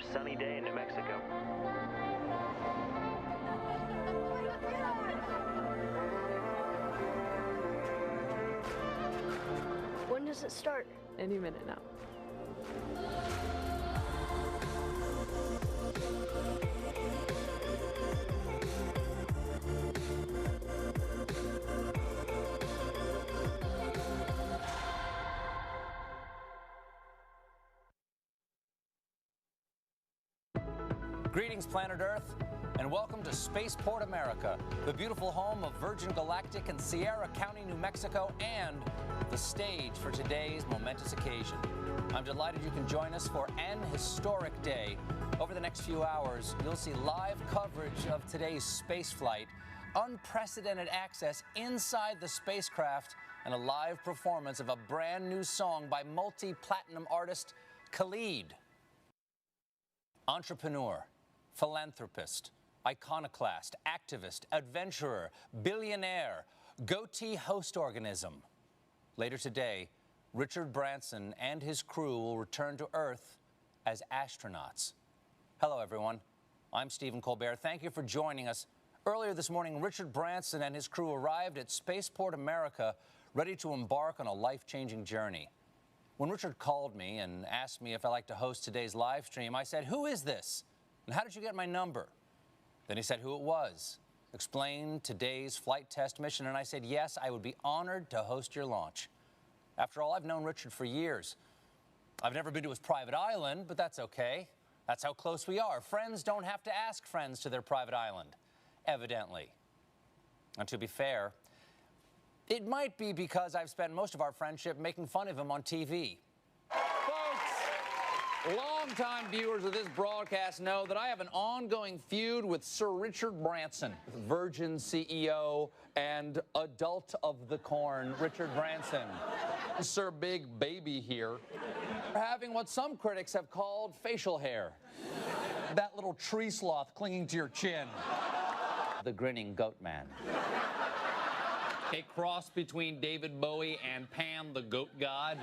sunny day in New Mexico. When does it start? Any minute now. Greetings, planet Earth, and welcome to Spaceport America, the beautiful home of Virgin Galactic in Sierra County, New Mexico, and the stage for today's momentous occasion. I'm delighted you can join us for an historic day. Over the next few hours, you'll see live coverage of today's space flight, unprecedented access inside the spacecraft, and a live performance of a brand new song by multi-platinum artist Khalid. Entrepreneur, philanthropist, iconoclast, activist, adventurer, billionaire, goatee host organism. Later today, Richard Branson and his crew will return to Earth as astronauts. Hello, everyone. I'm Stephen Colbert. Thank you for joining us. Earlier this morning, Richard Branson and his crew arrived at Spaceport America, ready to embark on a life-changing journey. When Richard called me and asked me if I'd like to host today's live stream, I said, "Who is this? And how did you get my number?" Then he said who it was, explained today's flight test mission, and I said, yes, I would be honored to host your launch. After all, I've known Richard for years. I've never been to his private island, but that's okay. That's how close we are. Friends don't have to ask friends to their private island, evidently. And to be fair, it might be because I've spent most of our friendship making fun of him on TV. Folks, longtime viewers of this broadcast know that I have an ongoing feud with Sir Richard Branson, Virgin CEO and adult of the corn, Richard Branson. Sir Big Baby here, having what some critics have called facial hair. That little tree sloth clinging to your chin. The grinning goat man. A cross between David Bowie and Pan the goat god.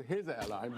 His airline.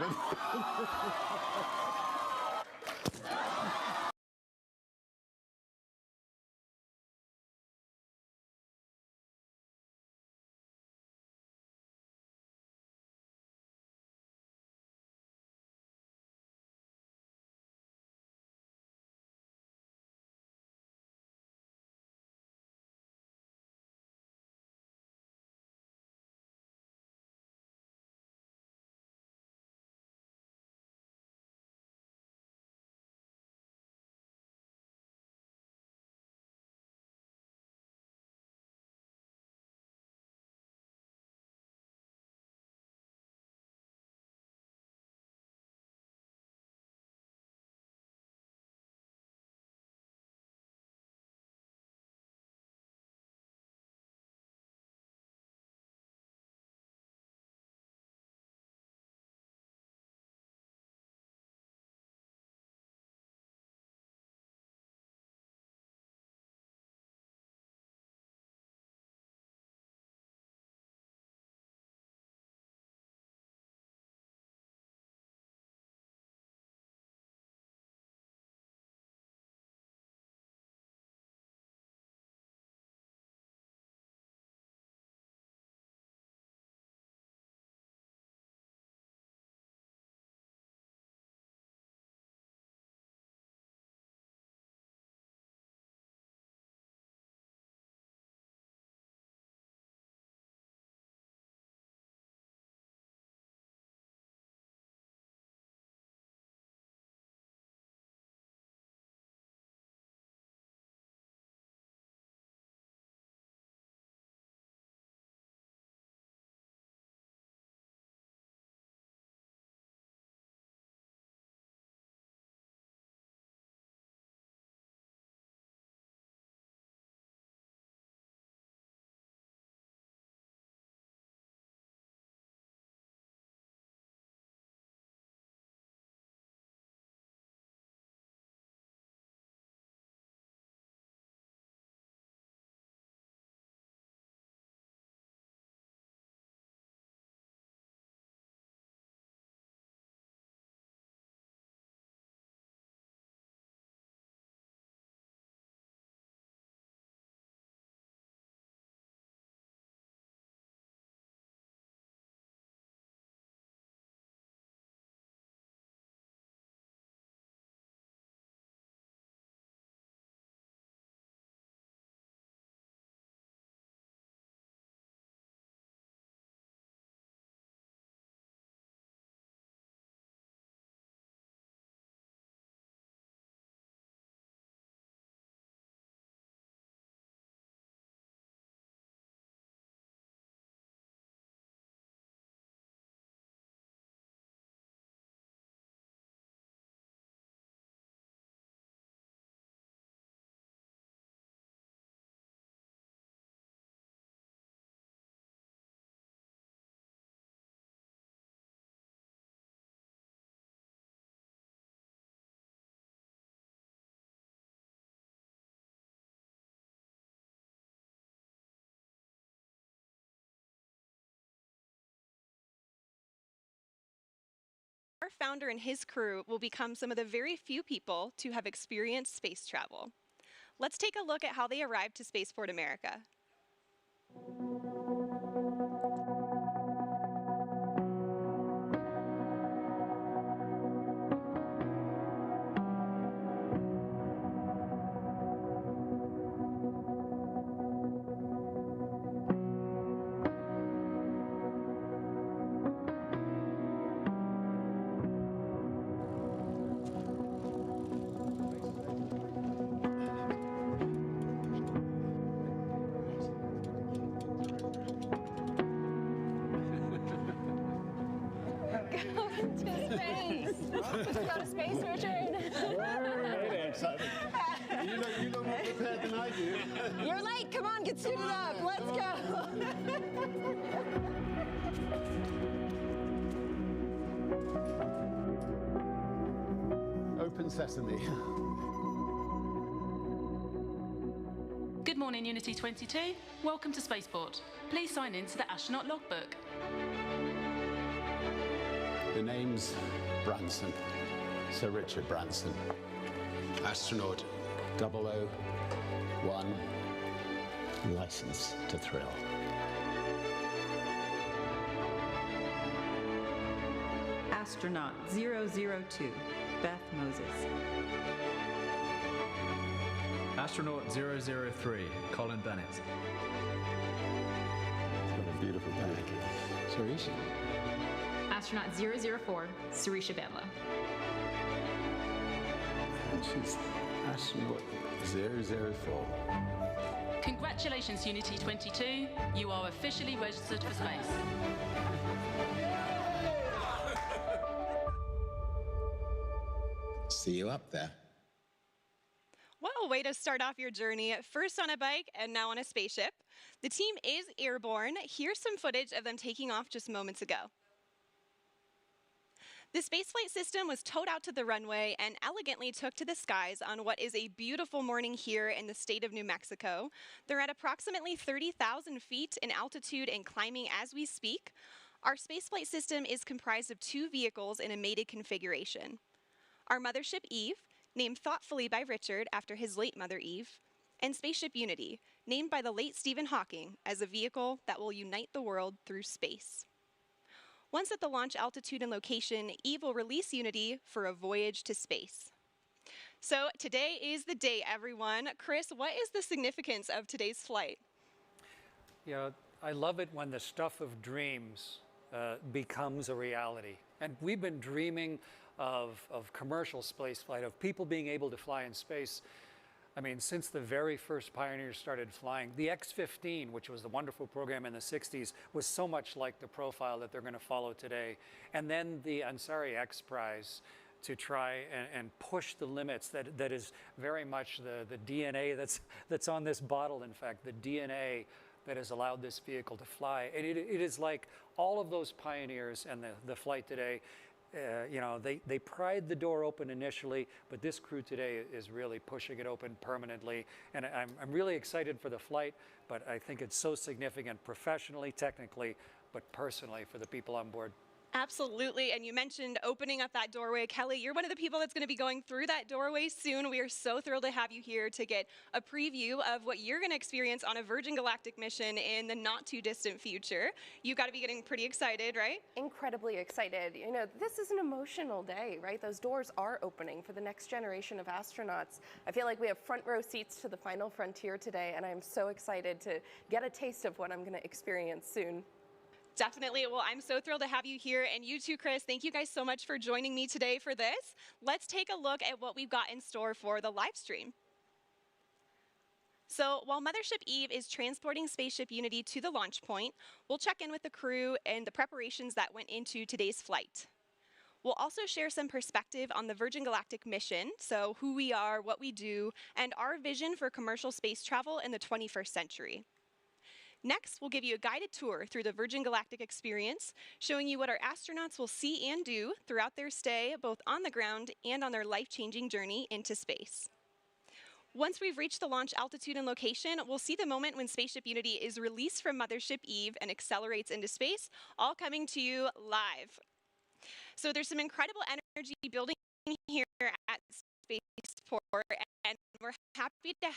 Our founder and his crew will become some of the very few people to have experienced space travel. Let's take a look at how they arrived to Spaceport America. Let's go to space, Richard. You look more prepared than I do. You're late. Come on, get suited up. Let's go. Open sesame. Good morning, Unity 22. Welcome to Spaceport. Please sign in to the astronaut logbook. The name's Branson, Sir Richard Branson. Astronaut 001, license to thrill. Astronaut 002, Beth Moses. Astronaut 003, Colin Bennett. What a beautiful bag. Sarisha. Astronaut 004, Sarisha Bamla. And she's astronaut 004. Congratulations, Unity 22. You are officially registered for space. See you up there. What a way to start off your journey, first on a bike and now on a spaceship. The team is airborne. Here's some footage of them taking off just moments ago. The spaceflight system was towed out to the runway and elegantly took to the skies on what is a beautiful morning here in the state of New Mexico. They're at approximately 30,000 feet in altitude and climbing as we speak. Our spaceflight system is comprised of two vehicles in a mated configuration. Our mothership Eve, named thoughtfully by Richard after his late mother Eve, and Spaceship Unity, named by the late Stephen Hawking as a vehicle that will unite the world through space. Once at the launch altitude and location, Eve will release Unity for a voyage to space. So today is the day, everyone. Chris, what is the significance of today's flight? You know, I love it when the stuff of dreams becomes a reality. And we've been dreaming of commercial space flight, of people being able to fly in space. I mean, since the very first pioneers started flying, the X-15, which was the wonderful program in the 60s, was so much like the profile that they're going to follow today. And then the Ansari X Prize to try and push the limits that is very much the DNA that's on this bottle, in fact, the DNA that has allowed this vehicle to fly. And it is like all of those pioneers and the flight today, you know, they pried the door open initially, but this crew today is really pushing it open permanently. And I'm really excited for the flight, but I think it's so significant professionally, technically, but personally for the people on board. Absolutely, and you mentioned opening up that doorway. Kelly, you're one of the people that's going to be going through that doorway soon. We are so thrilled to have you here to get a preview of what you're going to experience on a Virgin Galactic mission in the not too distant future. You've got to be getting pretty excited, right? Incredibly excited. You know, this is an emotional day, right? Those doors are opening for the next generation of astronauts. I feel like we have front row seats to the final frontier today, and I'm so excited to get a taste of what I'm going to experience soon. Definitely. Well, I'm so thrilled to have you here. And you too, Chris. Thank you guys so much for joining me today for this. Let's take a look at what we've got in store for the live stream. So while Mothership Eve is transporting Spaceship Unity to the launch point, we'll check in with the crew and the preparations that went into today's flight. We'll also share some perspective on the Virgin Galactic mission, so who we are, what we do, and our vision for commercial space travel in the 21st century. Next, we'll give you a guided tour through the Virgin Galactic experience, showing you what our astronauts will see and do throughout their stay, both on the ground and on their life-changing journey into space. Once we've reached the launch altitude and location, we'll see the moment when Spaceship Unity is released from Mothership Eve and accelerates into space, all coming to you live. So there's some incredible energy building here at Spaceport, and we're happy to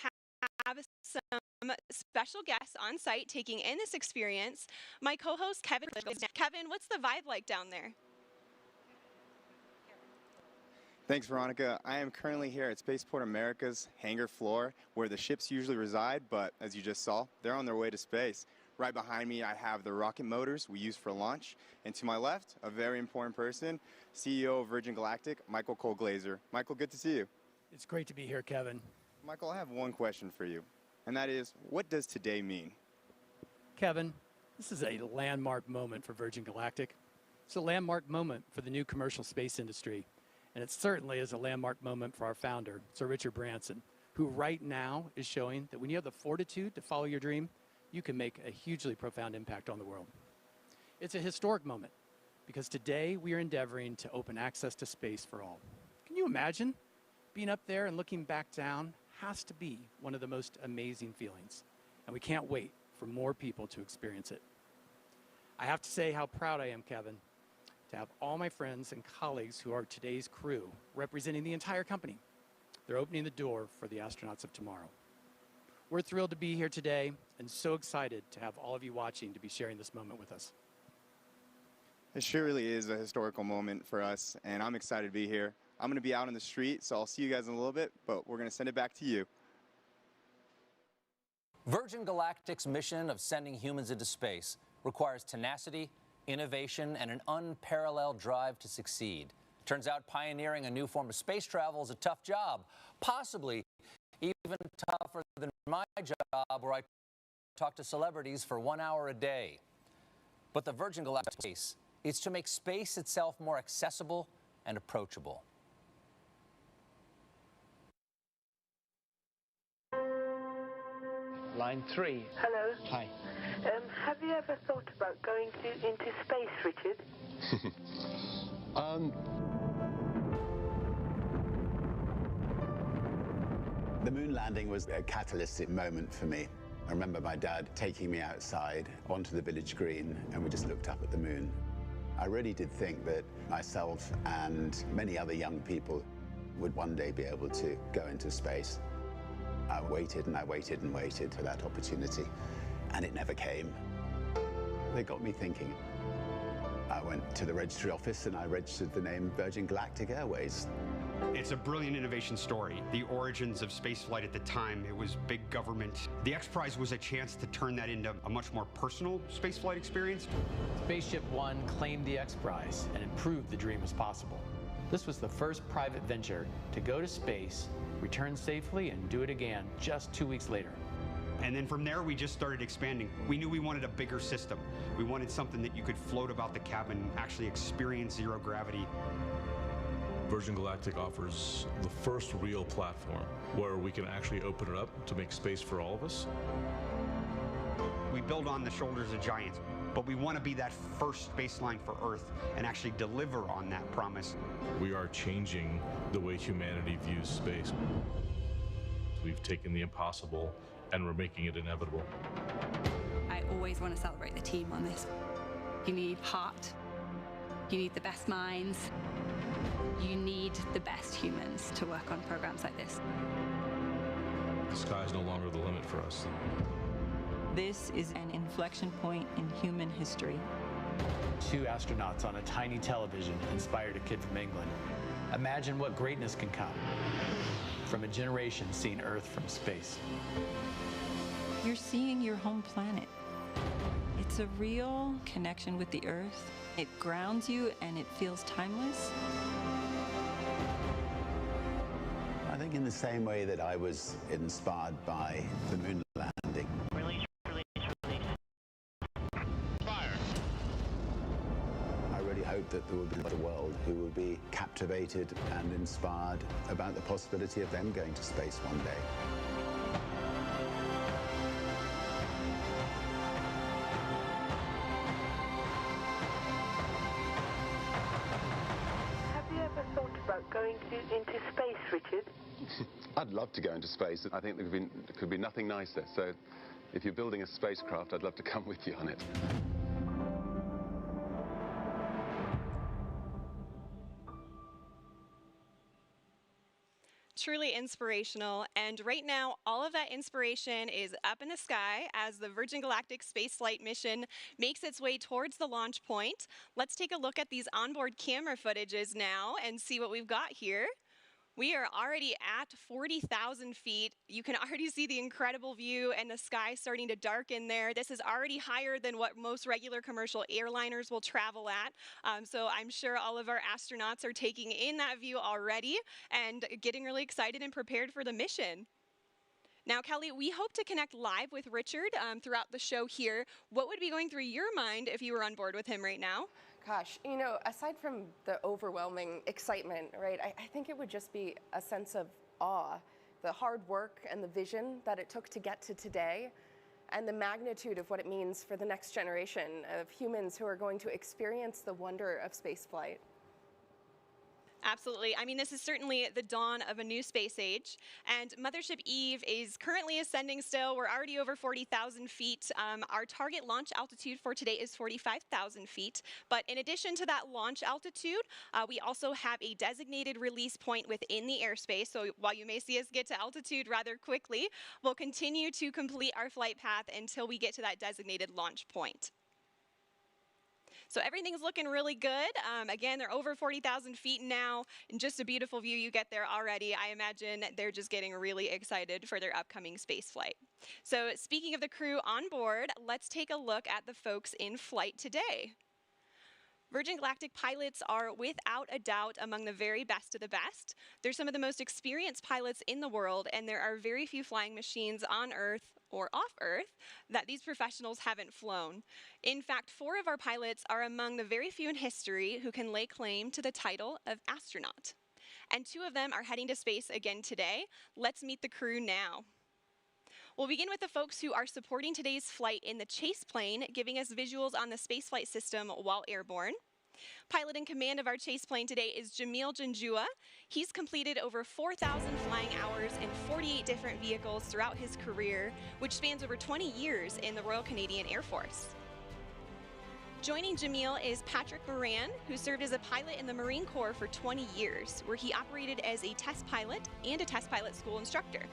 have some special guests on site taking in this experience. My co-host Kevin, what's the vibe like down there? Thanks, Veronica. I am currently here at Spaceport America's hangar floor, where the ships usually reside, but as you just saw, they're on their way to space. Right behind me, I have the rocket motors we use for launch, and to my left, a very important person, CEO of Virgin Galactic, Michael Cole-Glazer. Michael, good to see you. It's great to be here, Kevin. Michael, I have one question for you, and that is, what does today mean? Kevin, this is a landmark moment for Virgin Galactic. It's a landmark moment for the new commercial space industry. And it certainly is a landmark moment for our founder, Sir Richard Branson, who right now is showing that when you have the fortitude to follow your dream, you can make a hugely profound impact on the world. It's a historic moment because today we are endeavoring to open access to space for all. Can you imagine? Being up there and looking back down has to be one of the most amazing feelings. And we can't wait for more people to experience it. I have to say how proud I am, Kevin, to have all my friends and colleagues who are today's crew representing the entire company. They're opening the door for the astronauts of tomorrow. We're thrilled to be here today and so excited to have all of you watching to be sharing this moment with us. It sure really is a historical moment for us, and I'm excited to be here. I'm going to be out on the street, so I'll see you guys in a little bit, but we're going to send it back to you. Virgin Galactic's mission of sending humans into space requires tenacity, innovation, and an unparalleled drive to succeed. Turns out pioneering a new form of space travel is a tough job, possibly even tougher than my job where I talk to celebrities for 1 hour a day. But the Virgin Galactic case is to make space itself more accessible and approachable. Line 3. Hello. Hi. Have you ever thought about going into space, Richard? The moon landing was a catalytic moment for me. I remember my dad taking me outside onto the village green, and we just looked up at the moon. I really did think that myself and many other young people would one day be able to go into space. I waited and I waited and waited for that opportunity, and it never came. They got me thinking. I went to the registry office and I registered the name Virgin Galactic Airways. It's a brilliant innovation story. The origins of spaceflight at the time, it was big government. The X Prize was a chance to turn that into a much more personal spaceflight experience. Spaceship One claimed the X Prize and it proved the dream was possible. This was the first private venture to go to space, return safely, and do it again just 2 weeks later. And then from there, we just started expanding. We knew we wanted a bigger system. We wanted something that you could float about the cabin, actually experience zero gravity. Virgin Galactic offers the first real platform where we can actually open it up to make space for all of us. We build on the shoulders of giants, but we want to be that first baseline for Earth and actually deliver on that promise. We are changing the way humanity views space. We've taken the impossible and we're making it inevitable. I always want to celebrate the team on this. You need heart, you need the best minds, you need the best humans to work on programs like this. The sky's no longer the limit for us. This is an inflection point in human history. 2 astronauts on a tiny television inspired a kid from England. Imagine what greatness can come from a generation seeing Earth from space. You're seeing your home planet. It's a real connection with the Earth. It grounds you and it feels timeless. I think in the same way that I was inspired by the moon landing. Release. Fire. I really hope that there will be a world who will be captivated and inspired about the possibility of them going to space one day. Going into space, Richard? I'd love to go into space. I think there could be nothing nicer. So if you're building a spacecraft, I'd love to come with you on it. truly inspirational. And right now, all of that inspiration is up in the sky as the Virgin Galactic spaceflight mission makes its way towards the launch point. Let's take a look at these onboard camera footages now and see what we've got here. We are already at 40,000 feet. You can already see the incredible view and the sky starting to darken there. This is already higher than what most regular commercial airliners will travel at. So I'm sure all of our astronauts are taking in that view already and getting really excited and prepared for the mission. Now, Kelly, we hope to connect live with Richard throughout the show here. What would be going through your mind if you were on board with him right now? Gosh, you know, aside from the overwhelming excitement, right, I think it would just be a sense of awe, the hard work and the vision that it took to get to today, and the magnitude of what it means for the next generation of humans who are going to experience the wonder of spaceflight. Absolutely. I mean, this is certainly the dawn of a new space age, and Mothership Eve is currently ascending still. We're already over 40,000 feet. Our target launch altitude for today is 45,000 feet, but in addition to that launch altitude, we also have a designated release point within the airspace, so while you may see us get to altitude rather quickly, we'll continue to complete our flight path until we get to that designated launch point. So everything's looking really good. Again, they're over 40,000 feet now, and just a beautiful view you get there already. I imagine they're just getting really excited for their upcoming space flight. So speaking of the crew on board, let's take a look at the folks in flight today. Virgin Galactic pilots are without a doubt among the very best of the best. They're some of the most experienced pilots in the world, and there are very few flying machines on Earth or off Earth that these professionals haven't flown. In fact, 4 of our pilots are among the very few in history who can lay claim to the title of astronaut. And 2 of them are heading to space again today. Let's meet the crew now. We'll begin with the folks who are supporting today's flight in the chase plane, giving us visuals on the spaceflight system while airborne. Pilot in command of our chase plane today is Jamil Janjua. He's completed over 4,000 flying hours in 48 different vehicles throughout his career, which spans over 20 years in the Royal Canadian Air Force. Joining Jamil is Patrick Moran, who served as a pilot in the Marine Corps for 20 years, where he operated as a test pilot and a test pilot school instructor.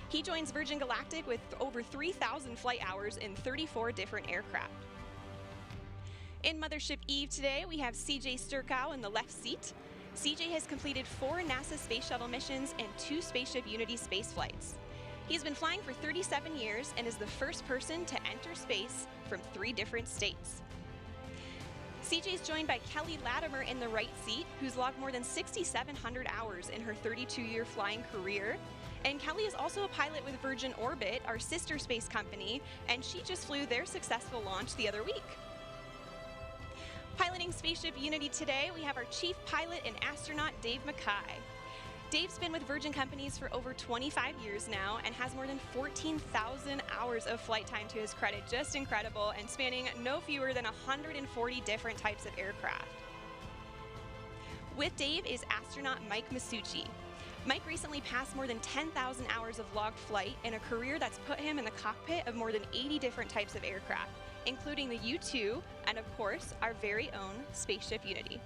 He joins Virgin Galactic with over 3,000 flight hours in 34 different aircraft. In Mothership Eve today, we have CJ Sturkow in the left seat. CJ has completed 4 NASA Space Shuttle missions and 2 Spaceship Unity space flights. He's been flying for 37 years and is the first person to enter space from 3 different states. CJ is joined by Kelly Latimer in the right seat, who's logged more than 6,700 hours in her 32-year flying career. And Kelly is also a pilot with Virgin Orbit, our sister space company, and she just flew their successful launch the other week. Piloting Spaceship Unity today, we have our chief pilot and astronaut, Dave Mackay. Dave's been with Virgin Companies for over 25 years now and has more than 14,000 hours of flight time to his credit. Just incredible, and spanning no fewer than 140 different types of aircraft. With Dave is astronaut Mike Masucci. Mike recently passed more than 10,000 hours of logged flight in a career that's put him in the cockpit of more than 80 different types of aircraft, including the U-2 and, of course, our very own Spaceship Unity.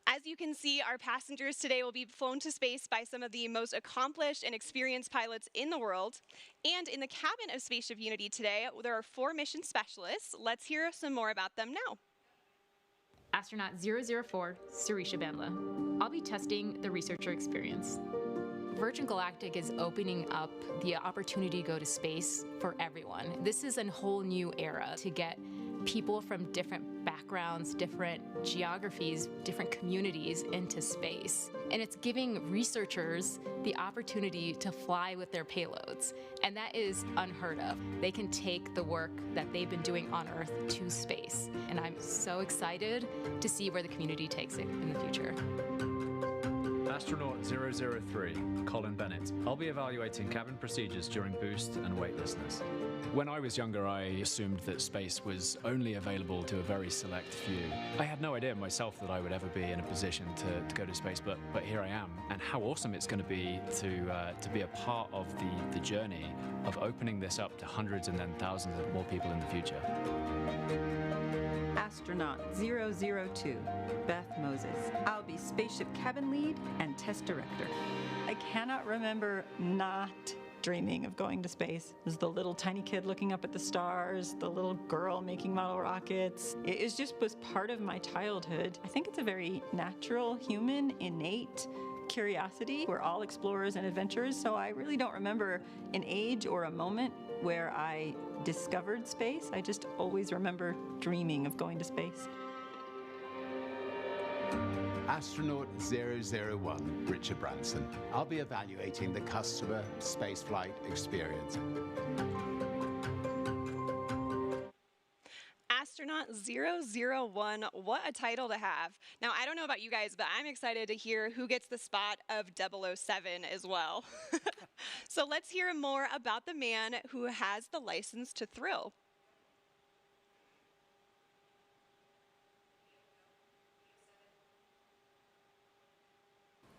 As you can see, our passengers today will be flown to space by some of the most accomplished and experienced pilots in the world. And in the cabin of Spaceship Unity today, there are 4 mission specialists. Let's hear some more about them now. Astronaut 004, Sirisha Bandla. I'll be testing the researcher experience. Virgin Galactic is opening up the opportunity to go to space for everyone. This is a whole new era to get people from different backgrounds, different geographies, different communities into space. And it's giving researchers the opportunity to fly with their payloads. And that is unheard of. They can take the work that they've been doing on Earth to space. And I'm so excited to see where the community takes it in the future. Astronaut 003, Colin Bennett. I'll be evaluating cabin procedures during boost and weightlessness. When I was younger, I assumed that space was only available to a very select few. I had no idea myself that I would ever be in a position to go to space, but here I am. And how awesome it's going to be be a part of the journey of opening this up to hundreds and then thousands of more people in the future. Astronaut 002, Beth Moses. I'll be spaceship cabin lead and test director. I cannot remember not dreaming of going to space. As the little tiny kid looking up at the stars, the little girl making model rockets. Was part of my childhood. I think it's a very natural, human, innate curiosity. We're all explorers and adventurers, so I really don't remember an age or a moment where I discovered space. I just always remember dreaming of going to space. Astronaut 001, Richard Branson. I'll be evaluating the customer spaceflight experience. Astronaut 001, what a title to have. Now, I don't know about you guys, but I'm excited to hear who gets the spot of 007 as well. So let's hear more about the man who has the license to thrill.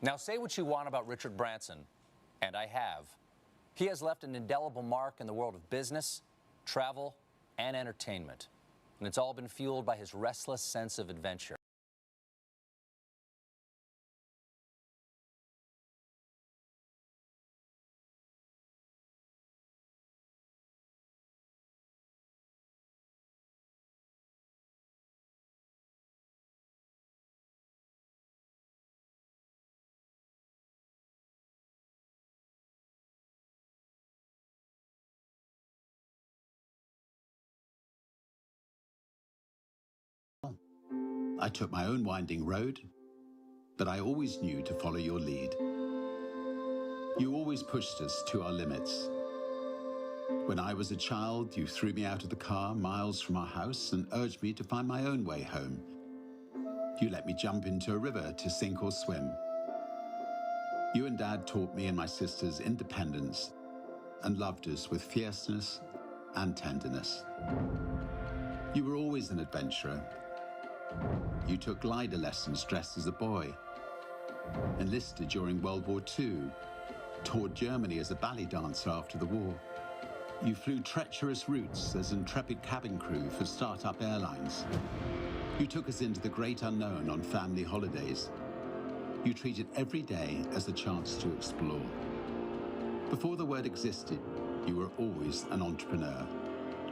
Now, say what you want about Richard Branson, and I have. He has left an indelible mark in the world of business, travel, and entertainment. And it's all been fueled by his restless sense of adventure. I took my own winding road, but I always knew to follow your lead. You always pushed us to our limits. When I was a child, you threw me out of the car miles from our house and urged me to find my own way home. You let me jump into a river to sink or swim. You and Dad taught me and my sisters independence and loved us with fierceness and tenderness. You were always an adventurer. You took glider lessons dressed as a boy, enlisted during World War II, toured Germany as a ballet dancer after the war. You flew treacherous routes as intrepid cabin crew for start-up airlines. You took us into the great unknown on family holidays. You treated every day as a chance to explore. Before the word existed, you were always an entrepreneur.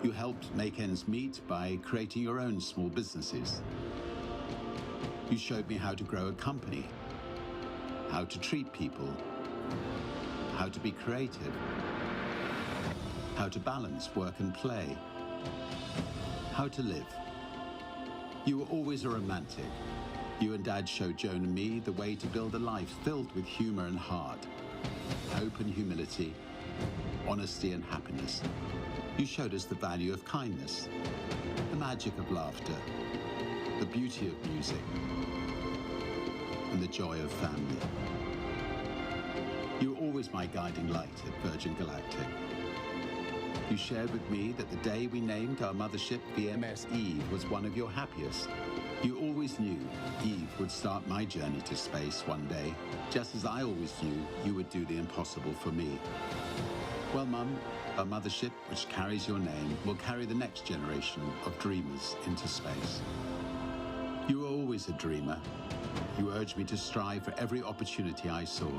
You helped make ends meet by creating your own small businesses. You showed me how to grow a company, how to treat people, how to be creative, how to balance work and play, how to live. You were always a romantic. You and Dad showed Joan and me the way to build a life filled with humor and heart, hope and humility, honesty and happiness. You showed us the value of kindness, the magic of laughter, the beauty of music, and the joy of family. You were always my guiding light at Virgin Galactic. You shared with me that the day we named our mothership VMS Eve was one of your happiest. You always knew Eve would start my journey to space one day, just as I always knew you would do the impossible for me. Well, Mum, our mothership, which carries your name, will carry the next generation of dreamers into space. You were always a dreamer. You urged me to strive for every opportunity I saw.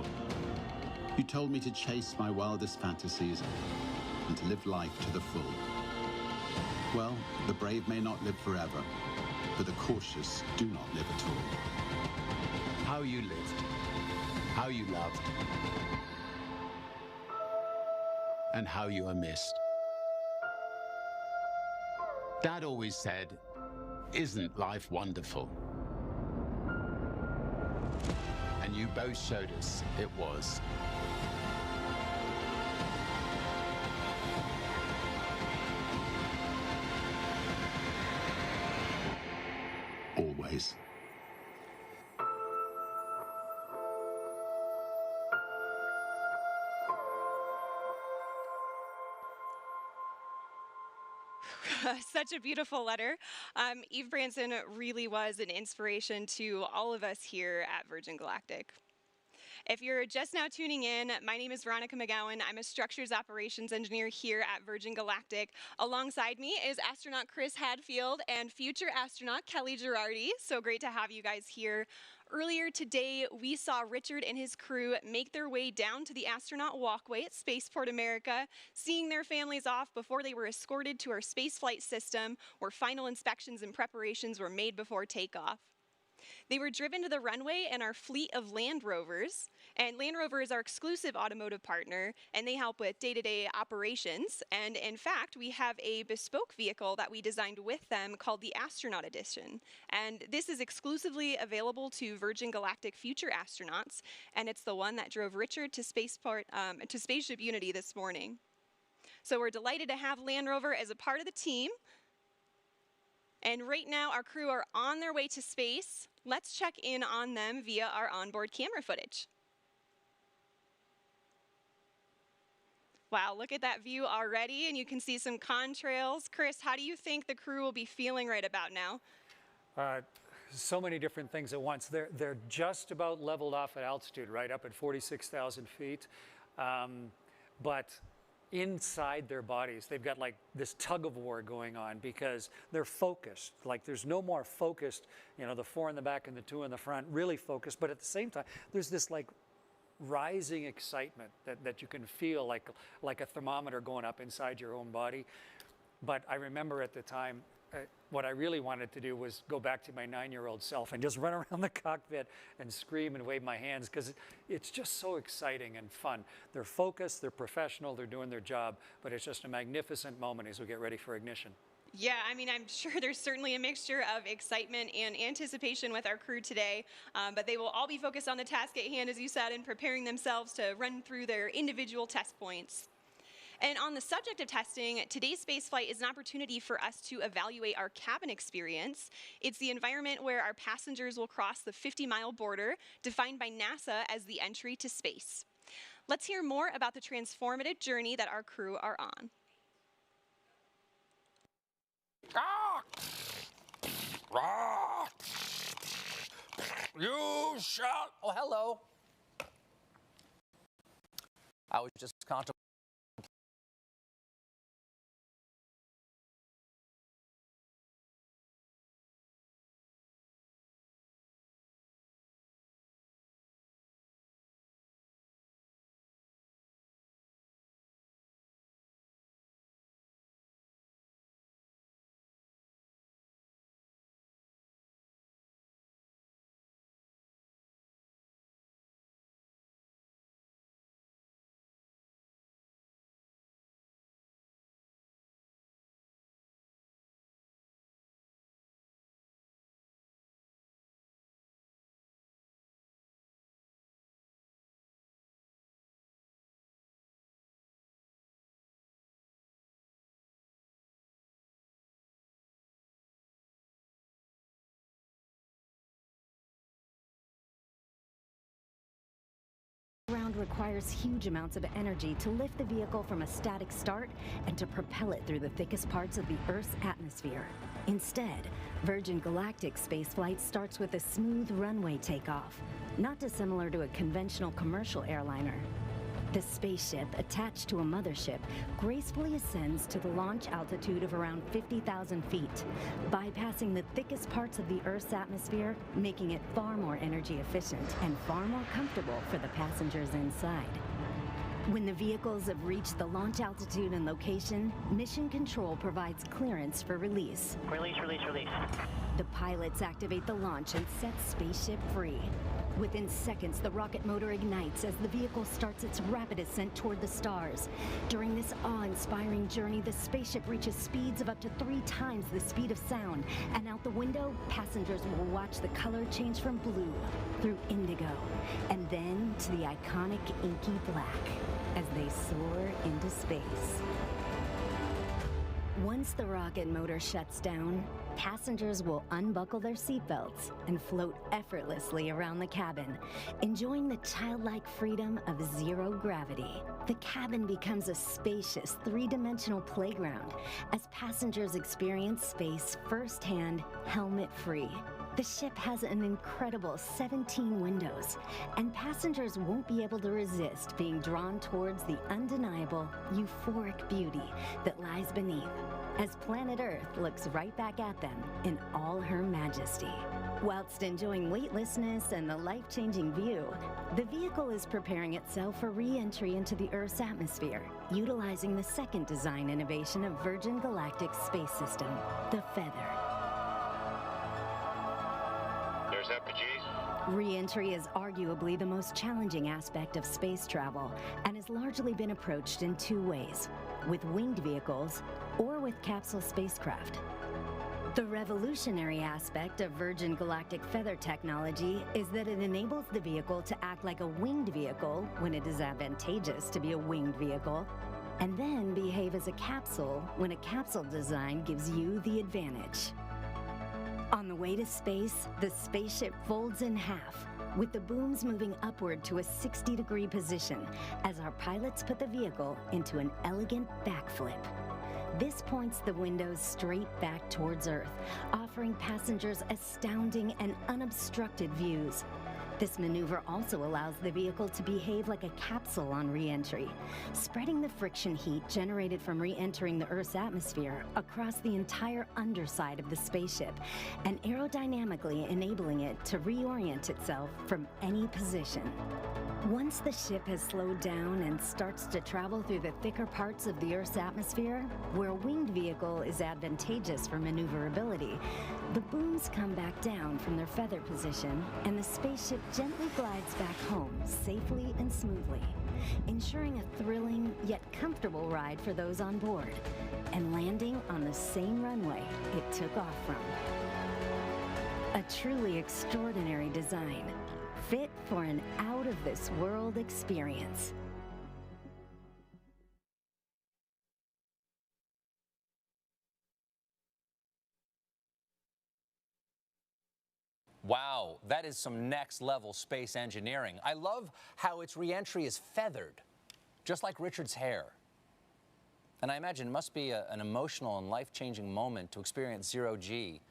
You told me to chase my wildest fantasies and to live life to the full. Well, the brave may not live forever, but the cautious do not live at all. How you lived, how you loved, and how you are missed. Dad always said, "Isn't life wonderful?" And you both showed us it was. Always. Such a beautiful letter. Eve Branson really was an inspiration to all of us here at Virgin Galactic. If you're just now tuning in, my name is Veronica McGowan. I'm a structures operations engineer here at Virgin Galactic. Alongside me is astronaut Chris Hadfield and future astronaut Kelly Girardi. So great to have you guys here. Earlier today, we saw Richard and his crew make their way down to the astronaut walkway at Spaceport America, seeing their families off before they were escorted to our spaceflight system, where final inspections and preparations were made before takeoff. They were driven to the runway in our fleet of Land Rovers, and Land Rover is our exclusive automotive partner, and they help with day-to-day operations. And in fact, we have a bespoke vehicle that we designed with them called the Astronaut Edition. And this is exclusively available to Virgin Galactic future astronauts, and it's the one that drove Richard to to Spaceship Unity this morning. So we're delighted to have Land Rover as a part of the team. And right now, our crew are on their way to space. Let's check in on them via our onboard camera footage. Wow, look at that view already, and you can see some contrails. Chris, how do you think the crew will be feeling right about now? So many different things at once. They're just about leveled off at altitude, right up at 46,000 feet. But inside their bodies, they've got like this tug of war going on because they're focused. Like there's no more focused, you know, the 4 in the back and the 2 in the front, really focused. But at the same time, there's this like rising excitement that you can feel like a thermometer going up inside your own body. But I remember at the time, what I really wanted to do was go back to my 9-year-old self and just run around the cockpit and scream and wave my hands because it's just so exciting and fun. They're focused, they're professional, they're doing their job, but it's just a magnificent moment as we get ready for ignition. Yeah, I mean, I'm sure there's certainly a mixture of excitement and anticipation with our crew today, but they will all be focused on the task at hand, as you said, and preparing themselves to run through their individual test points. And on the subject of testing, today's spaceflight is an opportunity for us to evaluate our cabin experience. It's the environment where our passengers will cross the 50-mile border, defined by NASA as the entry to space. Let's hear more about the transformative journey that our crew are on. You shall. Oh, hello. I was just contemplating. Ground requires huge amounts of energy to lift the vehicle from a static start and to propel it through the thickest parts of the Earth's atmosphere. Instead, Virgin Galactic spaceflight starts with a smooth runway takeoff, not dissimilar to a conventional commercial airliner. The spaceship, attached to a mothership, gracefully ascends to the launch altitude of around 50,000 feet, bypassing the thickest parts of the Earth's atmosphere, making it far more energy efficient and far more comfortable for the passengers inside. When the vehicles have reached the launch altitude and location, Mission Control provides clearance for release. Release. The pilots activate the launch and set spaceship free. Within seconds, the rocket motor ignites as the vehicle starts its rapid ascent toward the stars. During this awe-inspiring journey, the spaceship reaches speeds of up to 3 times the speed of sound. And out the window, passengers will watch the color change from blue through indigo, and then to the iconic inky black as they soar into space. Once the rocket motor shuts down, passengers will unbuckle their seatbelts and float effortlessly around the cabin, enjoying the childlike freedom of zero gravity. The cabin becomes a spacious, 3-dimensional playground as passengers experience space firsthand, helmet-free. The ship has an incredible 17 windows, and passengers won't be able to resist being drawn towards the undeniable, euphoric beauty that lies beneath, as planet Earth looks right back at them in all her majesty. Whilst enjoying weightlessness and the life-changing view, the vehicle is preparing itself for re-entry into the Earth's atmosphere, utilizing the second design innovation of Virgin Galactic's space system, the Feather. There's FPGs. Re-entry is arguably the most challenging aspect of space travel and has largely been approached in two ways, with winged vehicles or with capsule spacecraft. The revolutionary aspect of Virgin Galactic Feather technology is that it enables the vehicle to act like a winged vehicle when it is advantageous to be a winged vehicle, and then behave as a capsule when a capsule design gives you the advantage. On the way to space, the spaceship folds in half, with the booms moving upward to a 60-degree position as our pilots put the vehicle into an elegant backflip. This points the windows straight back towards Earth, offering passengers astounding and unobstructed views. This maneuver also allows the vehicle to behave like a capsule on re-entry, spreading the friction heat generated from re-entering the Earth's atmosphere across the entire underside of the spaceship, and aerodynamically enabling it to reorient itself from any position. Once the ship has slowed down and starts to travel through the thicker parts of the Earth's atmosphere, where a winged vehicle is advantageous for maneuverability, the booms come back down from their feather position, and the spaceship gently glides back home safely and smoothly, ensuring a thrilling yet comfortable ride for those on board, and landing on the same runway it took off from. A truly extraordinary design, fit for an out-of-this-world experience. Wow, that is some next-level space engineering. I love how its re-entry is feathered, just like Richard's hair. And I imagine it must be an emotional and life-changing moment to experience zero-G.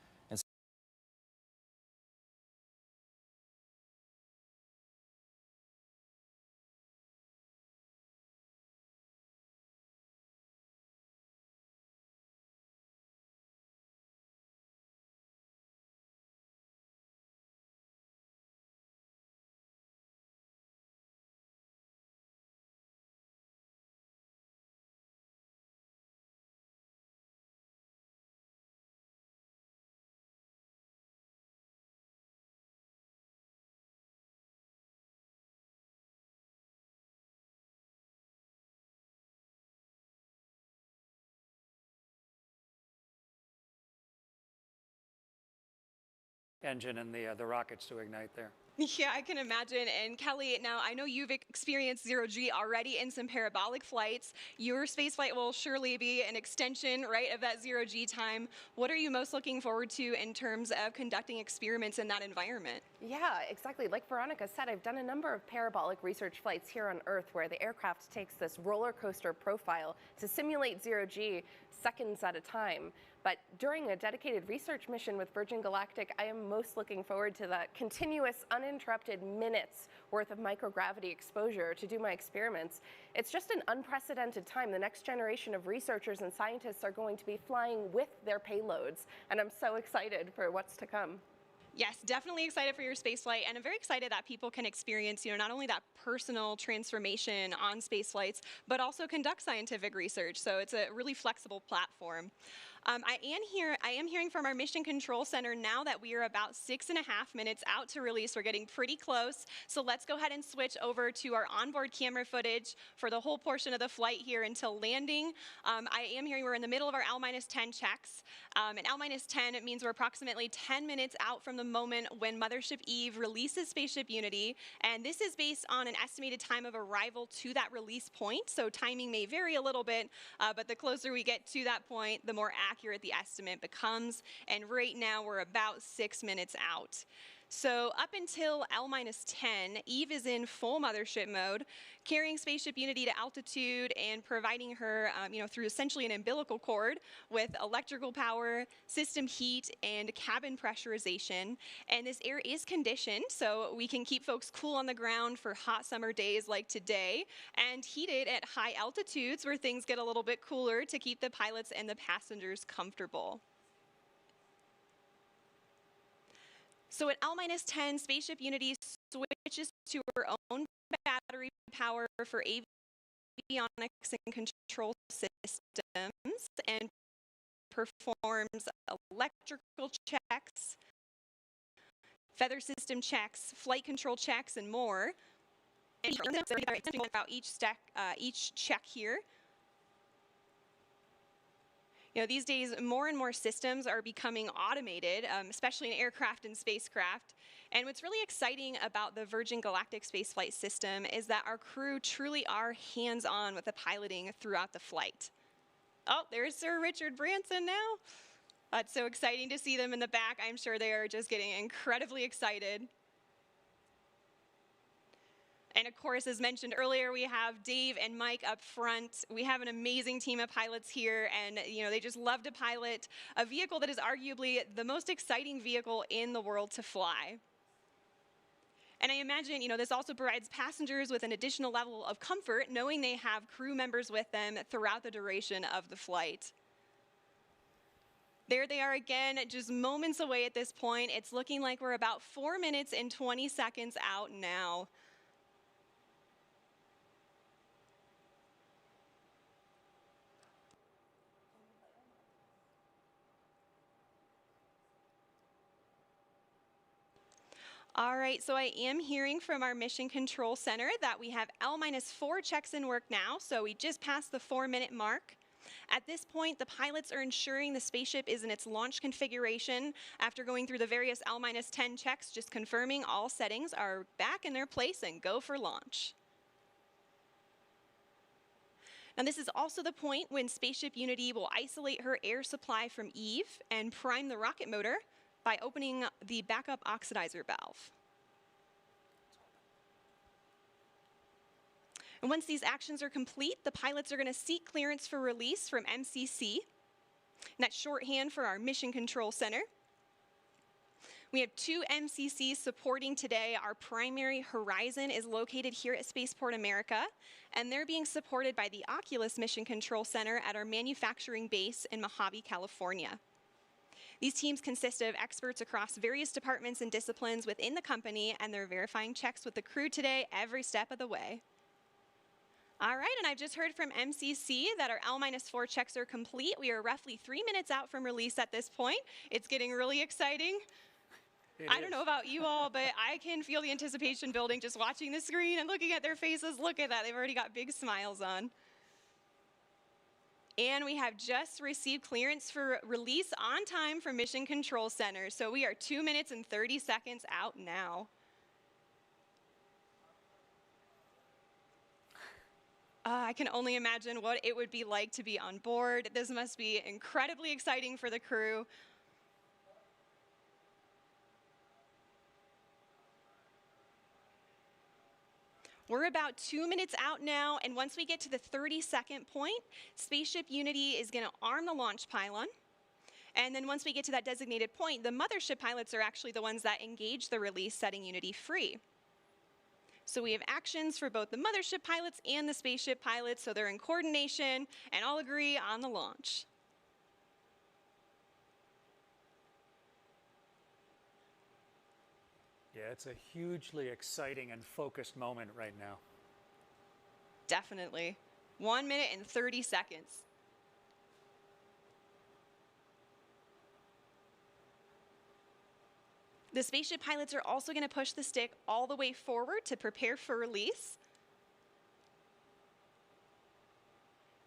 Engine and the rockets to ignite there. Yeah, I can imagine. And Kelly, now I know you've experienced zero-G already in some parabolic flights. Your space flight will surely be an extension, right, of that zero-G time. What are you most looking forward to in terms of conducting experiments in that environment? Yeah, exactly. Like Veronica said, I've done a number of parabolic research flights here on Earth where the aircraft takes this roller coaster profile to simulate zero-G seconds at a time. But during a dedicated research mission with Virgin Galactic, I am most looking forward to that continuous, uninterrupted minutes worth of microgravity exposure to do my experiments. It's just an unprecedented time. The next generation of researchers and scientists are going to be flying with their payloads, and I'm so excited for what's to come. Yes, definitely excited for your spaceflight, and I'm very excited that people can experience, not only that personal transformation on space flights, but also conduct scientific research. So it's a really flexible platform. I am hearing from our Mission Control Center now that we are about 6.5 minutes out to release. We're getting pretty close. So let's go ahead and switch over to our onboard camera footage for the whole portion of the flight here until landing. I am hearing we're in the middle of our L-10 checks. And L-10 means we're approximately 10 minutes out from the moment when Mothership Eve releases Spaceship Unity. And this is based on an estimated time of arrival to that release point. So timing may vary a little bit, but the closer we get to that point, the more accurate the estimate becomes. And right now we're about 6 minutes out. So up until L-10, Eve is in full mothership mode, carrying Spaceship Unity to altitude and providing her, through essentially an umbilical cord with electrical power, system heat, and cabin pressurization. And this air is conditioned, so we can keep folks cool on the ground for hot summer days like today, and heated at high altitudes where things get a little bit cooler to keep the pilots and the passengers comfortable. So at L-10, Spaceship Unity switches to her own battery power for avionics and control systems and performs electrical checks, feather system checks, flight control checks, and more. And about each check here. These days, more and more systems are becoming automated, especially in aircraft and spacecraft. And what's really exciting about the Virgin Galactic spaceflight system is that our crew truly are hands-on with the piloting throughout the flight. Oh, there's Sir Richard Branson now. It's so exciting to see them in the back. I'm sure they are just getting incredibly excited. And of course, as mentioned earlier, we have Dave and Mike up front. We have an amazing team of pilots here, and they just love to pilot a vehicle that is arguably the most exciting vehicle in the world to fly. And I imagine, this also provides passengers with an additional level of comfort, knowing they have crew members with them throughout the duration of the flight. There they are again, just moments away at this point. It's looking like we're about 4 minutes and 20 seconds out now. All right, so I am hearing from our Mission Control Center that we have L-4 checks in work now, so we just passed the 4-minute mark. At this point, the pilots are ensuring the spaceship is in its launch configuration after going through the various L-10 checks, just confirming all settings are back in their place and go for launch. Now, this is also the point when Spaceship Unity will isolate her air supply from Eve and prime the rocket motor by opening the backup oxidizer valve. And once these actions are complete, the pilots are going to seek clearance for release from MCC. And that's shorthand for our Mission Control Center. We have 2 MCCs supporting today. Our primary Horizon is located here at Spaceport America, and they're being supported by the Oculus Mission Control Center at our manufacturing base in Mojave, California. These teams consist of experts across various departments and disciplines within the company, and they're verifying checks with the crew today every step of the way. All right, and I've just heard from MCC that our L-4 checks are complete. We are roughly 3 minutes out from release at this point. It's getting really exciting. I don't know about you all, but I can feel the anticipation building just watching the screen and looking at their faces. Look at that, they've already got big smiles on. And we have just received clearance for release on time from Mission Control Center. So we are 2 minutes and 30 seconds out now. I can only imagine what it would be like to be on board. This must be incredibly exciting for the crew. We're about 2 minutes out now, and once we get to the 30-second point, Spaceship Unity is going to arm the launch pylon. And then once we get to that designated point, the mothership pilots are actually the ones that engage the release, setting Unity free. So we have actions for both the mothership pilots and the spaceship pilots, so they're in coordination and all agree on the launch. Yeah, it's a hugely exciting and focused moment right now. Definitely. 1 minute and 30 seconds. The spaceship pilots are also going to push the stick all the way forward to prepare for release.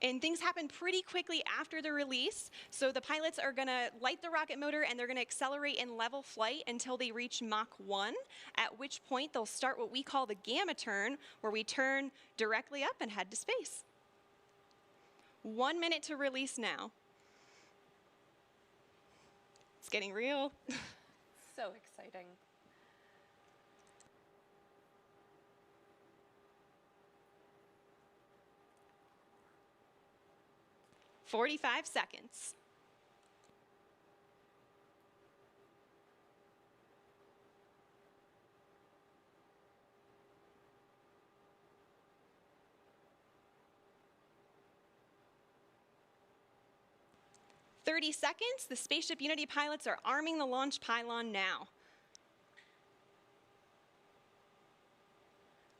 And things happen pretty quickly after the release. So the pilots are going to light the rocket motor and they're going to accelerate in level flight until they reach Mach 1, at which point they'll start what we call the gamma turn, where we turn directly up and head to space. 1 minute to release now. It's getting real. So exciting. 45 seconds. The Spaceship Unity pilots are arming the launch pylon now.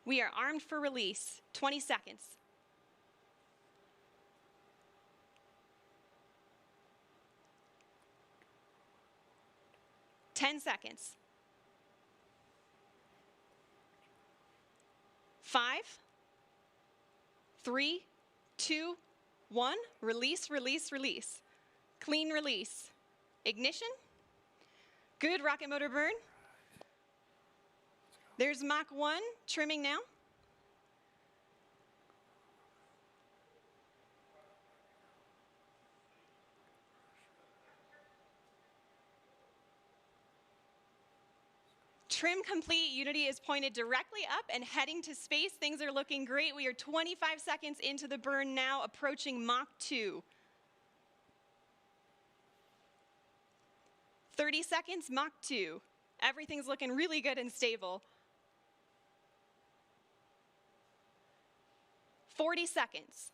We are armed for release. 20 seconds. Ten seconds. 5, 3, 2, 1. Release, release, release. Clean release. Ignition. Good rocket motor burn. There's Mach 1 trimming now. Trim complete. Unity is pointed directly up and heading to space. Things are looking great. We are 25 seconds into the burn now, approaching Mach 2. 30 seconds, Mach 2. Everything's looking really good and stable. 40 seconds.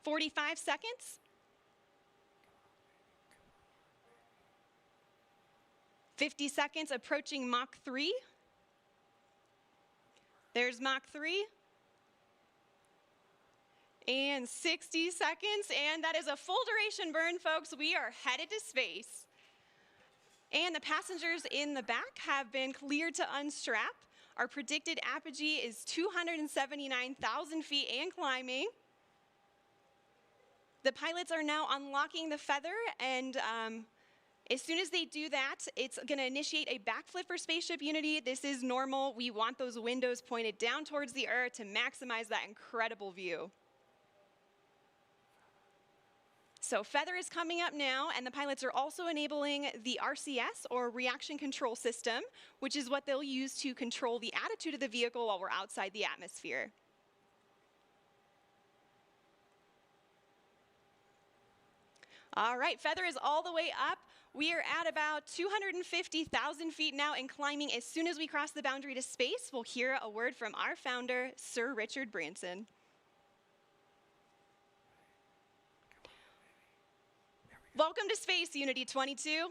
45 seconds. 50 seconds, approaching Mach 3. There's Mach 3. And 60 seconds, and that is a full duration burn, folks. We are headed to space. And the passengers in the back have been cleared to unstrap. Our predicted apogee is 279,000 feet and climbing. The pilots are now unlocking the feather, and as soon as they do that, it's going to initiate a backflip for Spaceship Unity. This is normal. We want those windows pointed down towards the Earth to maximize that incredible view. So feather is coming up now, and the pilots are also enabling the RCS, or reaction control system, which is what they'll use to control the attitude of the vehicle while we're outside the atmosphere. All right, feather is all the way up. We are at about 250,000 feet now and climbing. As soon as we cross the boundary to space, we'll hear a word from our founder, Sir Richard Branson. Welcome to Space, Unity 22.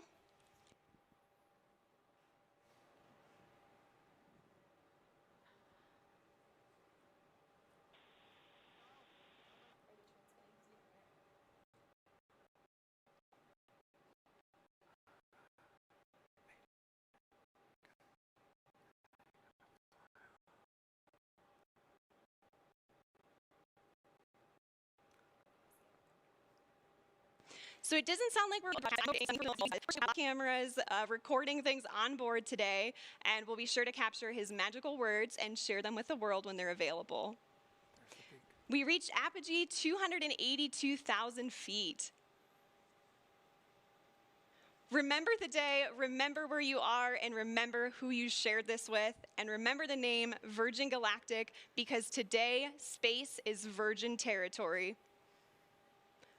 So it doesn't sound like we're cameras recording things on board today, and we'll be sure to capture his magical words and share them with the world when they're available. We reached apogee 282,000 feet. Remember the day, remember where you are, and remember who you shared this with, and remember the name Virgin Galactic, because today, space is virgin territory.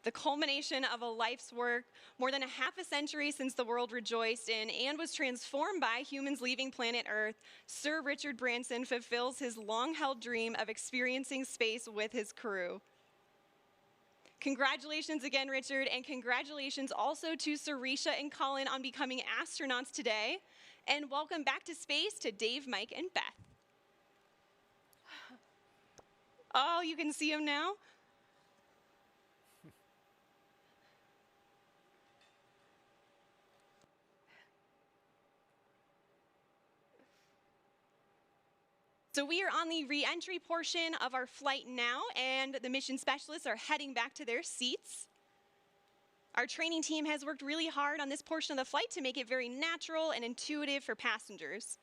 The culmination of a life's work, more than a half a century since the world rejoiced in and was transformed by humans leaving planet Earth, Sir Richard Branson fulfills his long-held dream of experiencing space with his crew. Congratulations again, Richard, and congratulations also to Sarisha and Colin on becoming astronauts today. And welcome back to space to Dave, Mike, and Beth. Oh, you can see them now? So we are on the re-entry portion of our flight now, and the mission specialists are heading back to their seats. Our training team has worked really hard on this portion of the flight to make it very natural and intuitive for passengers.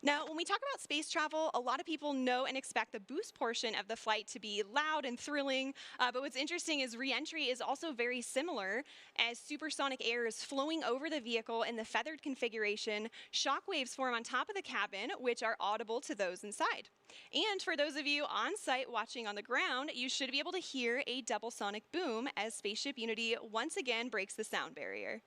Now, when we talk about space travel, a lot of people know and expect the boost portion of the flight to be loud and thrilling. But what's interesting is re-entry is also very similar, as supersonic air is flowing over the vehicle in the feathered configuration. Shock waves form on top of the cabin, which are audible to those inside. And for those of you on site watching on the ground, you should be able to hear a double sonic boom as Spaceship Unity once again breaks the sound barrier.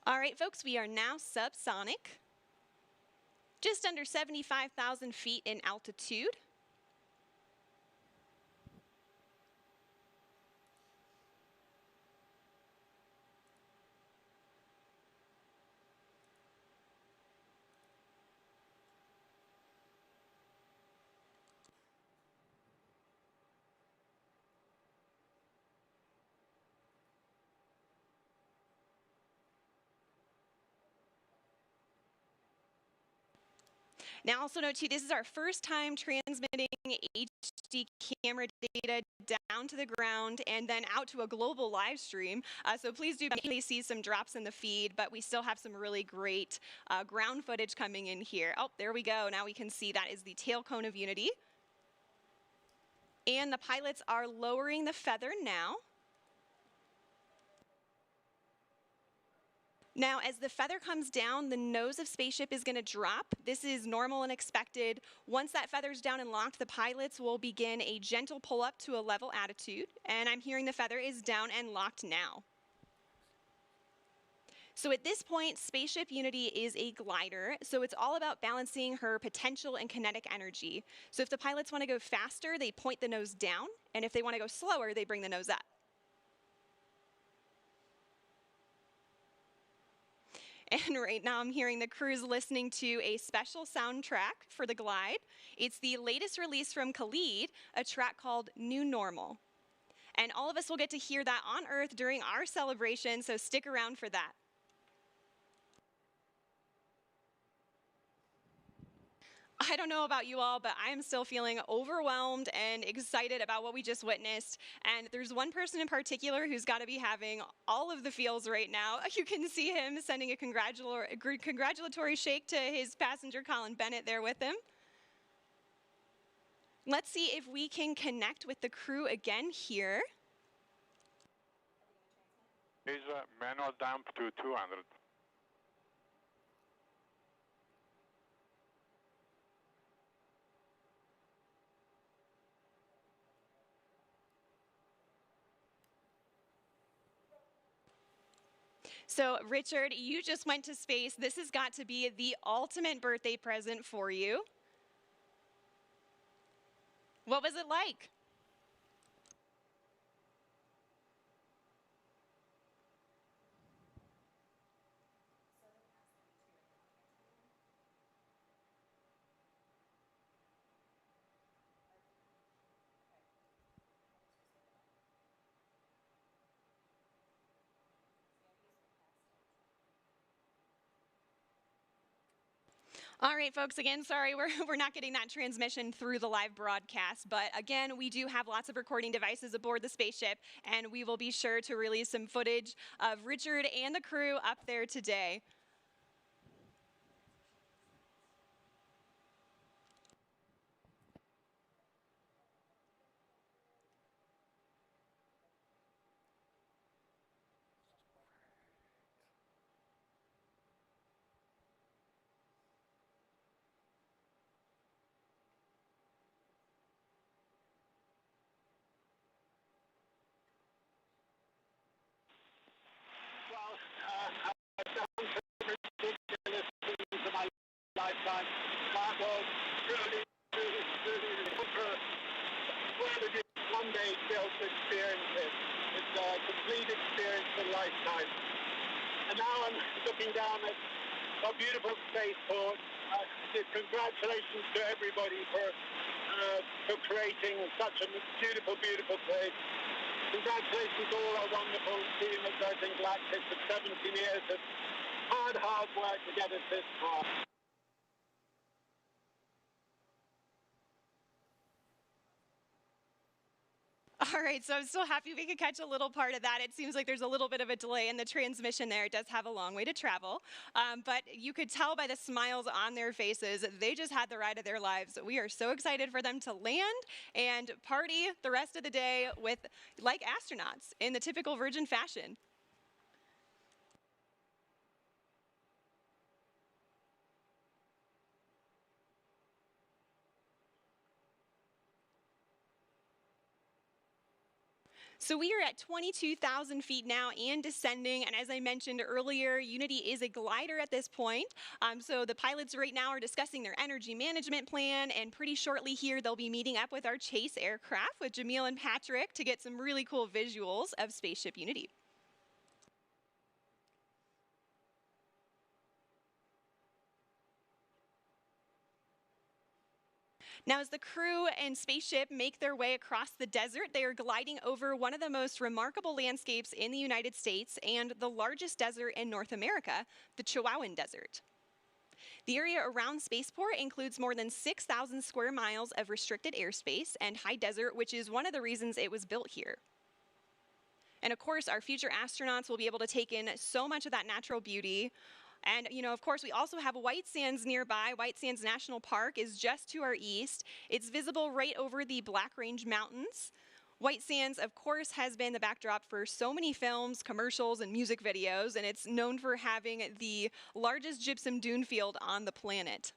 All right, folks, we are now subsonic, just under 75,000 feet in altitude. Now, also note too, this is our first time transmitting HD camera data down to the ground and then out to a global live stream. So please do see some drops in the feed, but we still have some really great ground footage coming in here. Oh, there we go. Now we can see that is the tail cone of Unity. And the pilots are lowering the feather now. Now, as the feather comes down, the nose of Spaceship is going to drop. This is normal and expected. Once that feather's down and locked, the pilots will begin a gentle pull up to a level attitude. And I'm hearing the feather is down and locked now. So at this point, Spaceship Unity is a glider, so it's all about balancing her potential and kinetic energy. So if the pilots want to go faster, they point the nose down, and if they want to go slower, they bring the nose up. And right now I'm hearing the crew's listening to a special soundtrack for the glide. It's the latest release from Khalid, a track called New Normal. And all of us will get to hear that on Earth during our celebration, so stick around for that. I don't know about you all, but I am still feeling overwhelmed and excited about what we just witnessed. And there's one person in particular who's got to be having all of the feels right now. You can see him sending a congratulatory shake to his passenger, Colin Bennett, there with him. Let's see if we can connect with the crew again here. Is manual dump to 200. So, Richard, you just went to space. This has got to be the ultimate birthday present for you. What was it like? All right, folks, again, sorry, we're not getting that transmission through the live broadcast, but again, we do have lots of recording devices aboard the spaceship, and we will be sure to release some footage of Richard and the crew up there today. Lifetime. That was really one day built to experience it. It's a complete experience for a lifetime. And now I'm looking down at a beautiful spaceport. Congratulations to everybody for for creating such a beautiful, beautiful place. Congratulations to all our wonderful team at Virgin Galactic for 17 years of hard work to get us this far. All right, so I'm so happy we could catch a little part of that. It seems like there's a little bit of a delay in the transmission there. It does have a long way to travel. But you could tell by the smiles on their faces, they just had the ride of their lives. We are so excited for them to land and party the rest of the day with, like astronauts, in the typical Virgin fashion. So we are at 22,000 feet now and descending. And as I mentioned earlier, Unity is a glider at this point. So the pilots right now are discussing their energy management plan. And pretty shortly here, they'll be meeting up with our chase aircraft with Jamil and Patrick to get some really cool visuals of Spaceship Unity. Now, as the crew and spaceship make their way across the desert, they are gliding over one of the most remarkable landscapes in the United States and the largest desert in North America, the Chihuahuan Desert. The area around Spaceport includes more than 6,000 square miles of restricted airspace and high desert, which is one of the reasons it was built here. And of course, our future astronauts will be able to take in so much of that natural beauty. And, of course, we also have White Sands nearby. White Sands National Park is just to our east. It's visible right over the Black Range Mountains. White Sands, of course, has been the backdrop for so many films, commercials, and music videos, and it's known for having the largest gypsum dune field on the planet.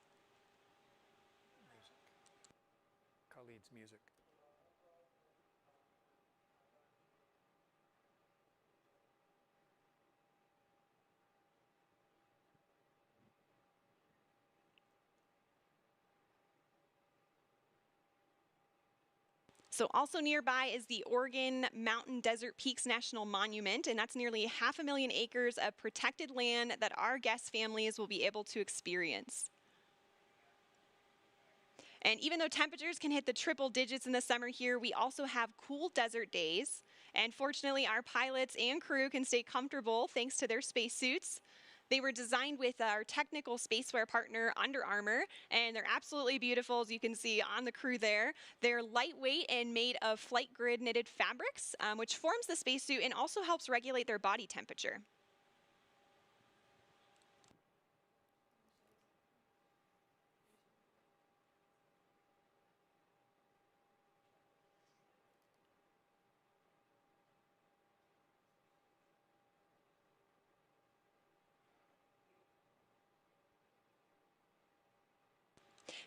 Khalid's music. So also nearby is the Oregon Mountain Desert Peaks National Monument, and that's nearly 500,000 acres of protected land that our guest families will be able to experience. And even though temperatures can hit the triple digits in the summer here, we also have cool desert days. And fortunately, our pilots and crew can stay comfortable thanks to their spacesuits. They were designed with our technical spaceware partner, Under Armour, and they're absolutely beautiful, as you can see on the crew there. They're lightweight and made of flight grid knitted fabrics, which forms the spacesuit and also helps regulate their body temperature.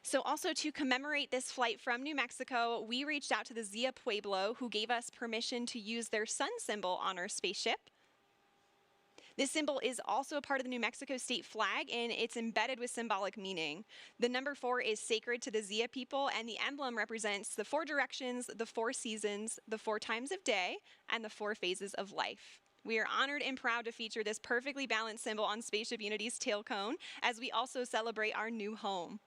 So also to commemorate this flight from New Mexico, we reached out to the Zia Pueblo, who gave us permission to use their sun symbol on our spaceship. This symbol is also a part of the New Mexico state flag, and it's embedded with symbolic meaning. The number 4 is sacred to the Zia people, and the emblem represents the 4 directions, the 4 seasons, the 4 times of day, and the 4 phases of life. We are honored and proud to feature this perfectly balanced symbol on Spaceship Unity's tail cone, as we also celebrate our new home.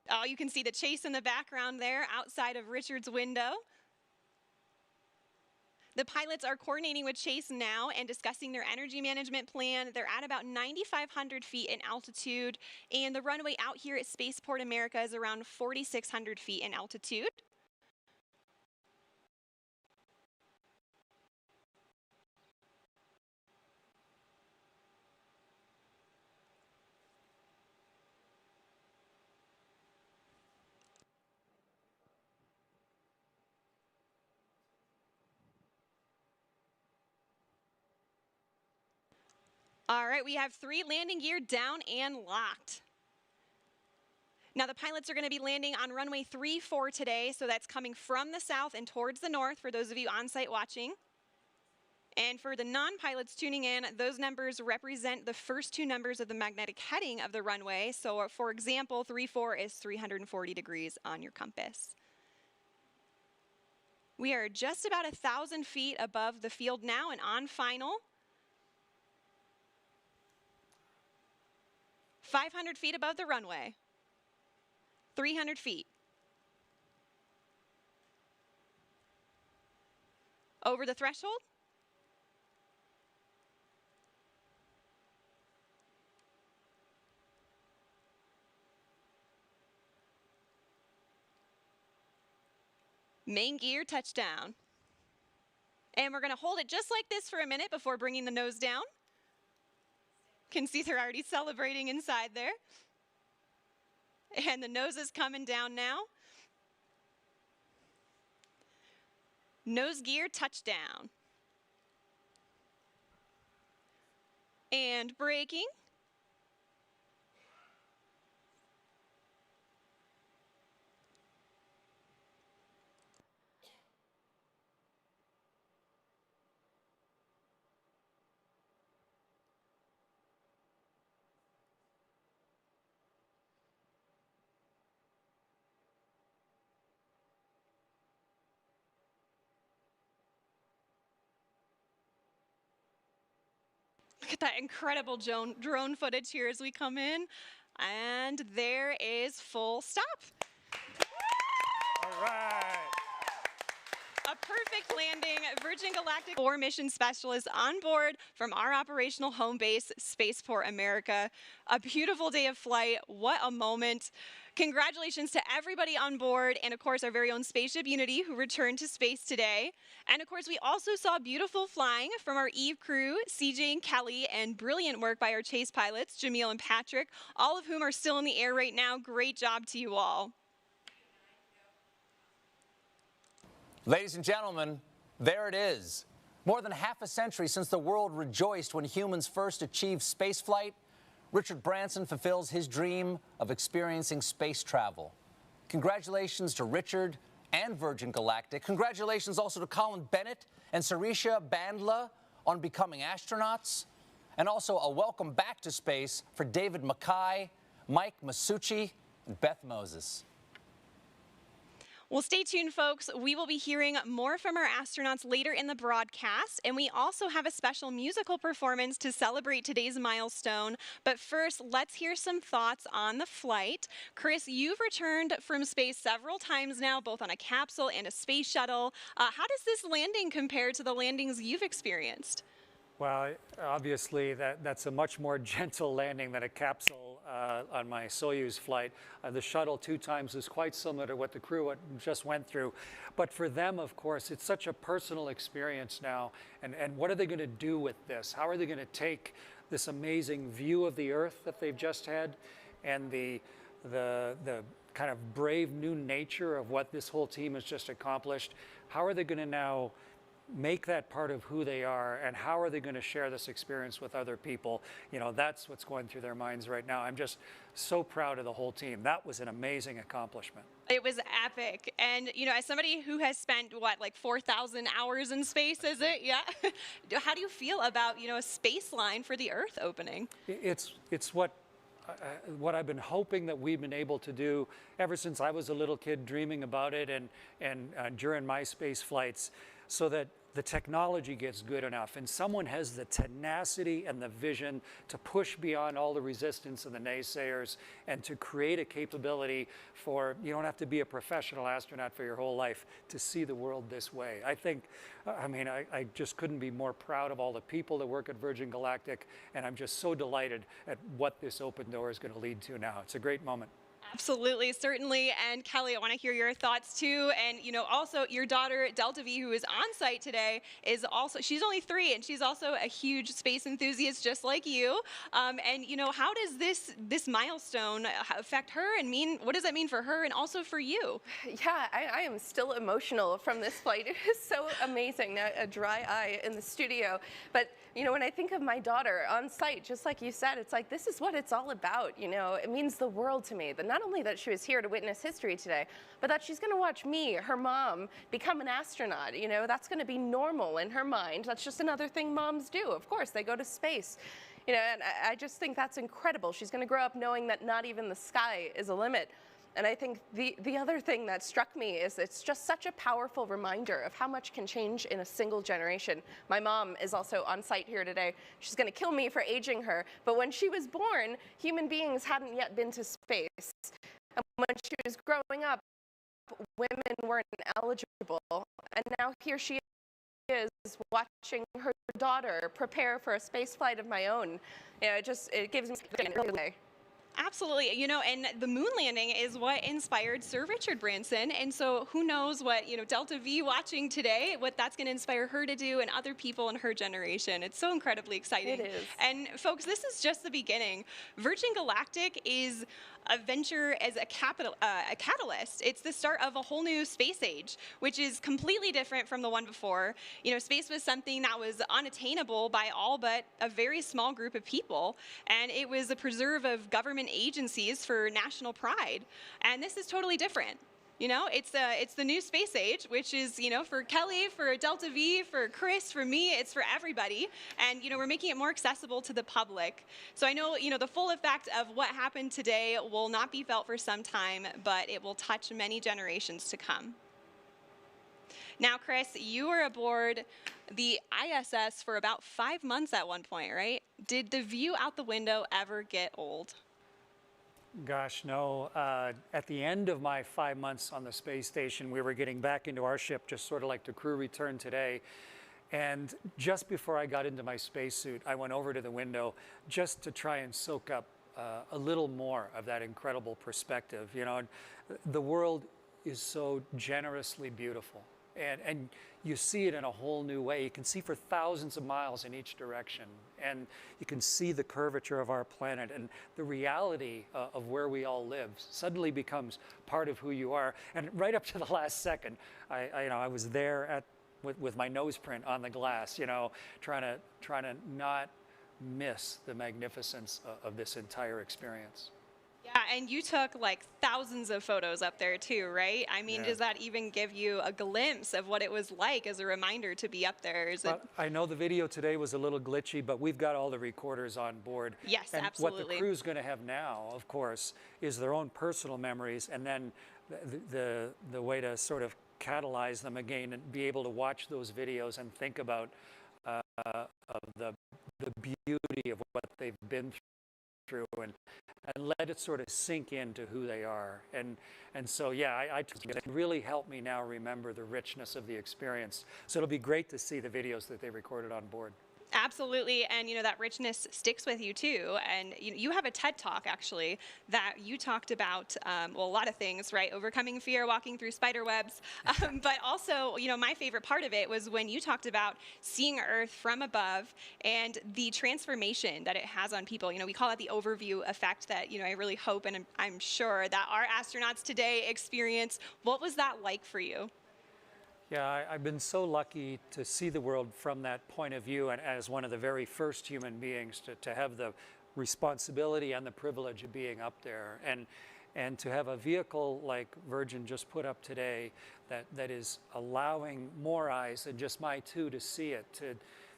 Oh, you can see the chase in the background there outside of Richard's window. The pilots are coordinating with Chase now and discussing their energy management plan. They're at about 9,500 feet in altitude, and the runway out here at Spaceport America is around 4,600 feet in altitude. All right, we have 3 landing gear down and locked. Now the pilots are going to be landing on runway 34 today, so that's coming from the south and towards the north for those of you on site watching. And for the non-pilots tuning in, those numbers represent the first 2 numbers of the magnetic heading of the runway. So for example, 34 is 340 degrees on your compass. We are just about 1,000 feet above the field now and on final. 500 feet above the runway. 300 feet. Over the threshold. Main gear touchdown. And we're going to hold it just like this for a minute before bringing the nose down. Can see they're already celebrating inside there. And the nose is coming down now. Nose gear touchdown. And braking. Look at that incredible drone footage here as we come in. And there is full stop. All right. A perfect landing. Virgin Galactic 4 mission specialists on board from our operational home base, Spaceport America. A beautiful day of flight. What a moment. Congratulations to everybody on board, and of course our very own spaceship Unity, who returned to space today. And of course we also saw beautiful flying from our Eve crew, CJ and Kelly, and brilliant work by our chase pilots, Jamil and Patrick, all of whom are still in the air right now. Great job to you all. Ladies and gentlemen, there it is. More than half a century since the world rejoiced when humans first achieved spaceflight, Richard Branson fulfills his dream of experiencing space travel. Congratulations to Richard and Virgin Galactic. Congratulations also to Colin Bennett and Sirisha Bandla on becoming astronauts. And also a welcome back to space for David Mackay, Mike Masucci, and Beth Moses. Well, stay tuned, folks. We will be hearing more from our astronauts later in the broadcast, and we also have a special musical performance to celebrate today's milestone. But first, let's hear some thoughts on the flight. Chris, you've returned from space several times now, both on a capsule and a space shuttle. How does this landing compare to the landings you've experienced? Well, obviously, that's a much more gentle landing than a capsule on my Soyuz flight. The shuttle 2 times is quite similar to what the crew just went through. But for them, of course, it's such a personal experience now. And what are they going to do with this? How are they going to take this amazing view of the Earth that they've just had and the kind of brave new nature of what this whole team has just accomplished? How are they going to now make that part of who they are, and how are they going to share this experience with other people? You know, that's what's going through their minds right now. I'm just so proud of the whole team. That was an amazing accomplishment. It was epic. And, you know, as somebody who has spent, what, like 4,000 hours in space, is it? Yeah. How do you feel about, you know, a space line for the Earth opening? It's what I've been hoping that we've been able to do ever since I was a little kid, dreaming about it and during my space flights, so that the technology gets good enough and someone has the tenacity and the vision to push beyond all the resistance of the naysayers and to create a capability for, you don't have to be a professional astronaut for your whole life to see the world this way. I just couldn't be more proud of all the people that work at Virgin Galactic, and I'm just so delighted at what this open door is going to lead to now. It's a great moment. Absolutely, certainly. And Kelly, I want to hear your thoughts too. And, you know, also your daughter, Delta V, who is on site today, is also, she's only 3, and she's also a huge space enthusiast just like you. And, you know, how does this milestone affect her and what does that mean for her and also for you? Yeah, I am still emotional from this flight. It is so amazing. A dry eye in the studio. But, you know, when I think of my daughter on site, just like you said, it's like, this is what it's all about. You know, it means the world to me. Not only that she was here to witness history today, but that she's going to watch me, her mom, become an astronaut. You know, that's going to be normal in her mind. That's just another thing moms do. Of course, they go to space. You know, and I just think that's incredible. She's going to grow up knowing that not even the sky is a limit. And I think the other thing that struck me is it's just such a powerful reminder of how much can change in a single generation. My mom is also on site here today. She's going to kill me for aging her, but when she was born, human beings hadn't yet been to space. And when she was growing up, women weren't eligible. And now here she is watching her daughter prepare for a space flight of my own. You know, it gives me an early way. Absolutely. You know, and the moon landing is what inspired Sir Richard Branson. And so who knows what, you know, Delta V watching today, what that's going to inspire her to do and other people in her generation. It's so incredibly exciting. It is. And folks, this is just the beginning. Virgin Galactic is a venture as a catalyst. It's the start of a whole new space age, which is completely different from the one before. You know, space was something that was unattainable by all but a very small group of people. And it was a preserve of government agencies for national pride. And this is totally different. You know, it's the new space age, which is, you know, for Kelly, for Delta V, for Chris, for me, it's for everybody. And, you know, we're making it more accessible to the public. So I know, you know, the full effect of what happened today will not be felt for some time, but it will touch many generations to come. Now, Chris, you were aboard the ISS for about 5 months at one point, right? Did the view out the window ever get old? Gosh, no. At the end of my 5 months on the space station, we were getting back into our ship, just sort of like the crew returned today. And just before I got into my spacesuit, I went over to the window just to try and soak up a little more of that incredible perspective. You know, the world is so generously beautiful. And you see it in a whole new way. You can see for thousands of miles in each direction. And you can see the curvature of our planet. And the reality of where we all live suddenly becomes part of who you are. And right up to the last second, I was there with my nose print on the glass, you know, trying to not miss the magnificence of this entire experience. Yeah, and you took like thousands of photos up there too, right? I mean, Yeah. does that even give you a glimpse of what it was like as a reminder to be up there? Is it? I know the video today was a little glitchy, but we've got all the recorders on board. Yes, and absolutely. What the crew's going to have now, of course, is their own personal memories, and then the way to sort of catalyze them again and be able to watch those videos and think about of the beauty of what they've been through and let it sort of sink into who they are. And so, yeah, it really helped me now remember the richness of the experience. So it'll be great to see the videos that they recorded on board. Absolutely, and you know that richness sticks with you too. And you have a TED Talk actually that you talked about, well, a lot of things, right? Overcoming fear, walking through spider webs, but also, you know, my favorite part of it was when you talked about seeing Earth from above and the transformation that it has on people. You know, we call it the overview effect that, you know, I really hope and I'm sure that our astronauts today experience. What was that like for you? Yeah, I've been so lucky to see the world from that point of view, and as one of the very first human beings to have the responsibility and the privilege of being up there, and to have a vehicle like Virgin just put up today that is allowing more eyes than just my two to see it,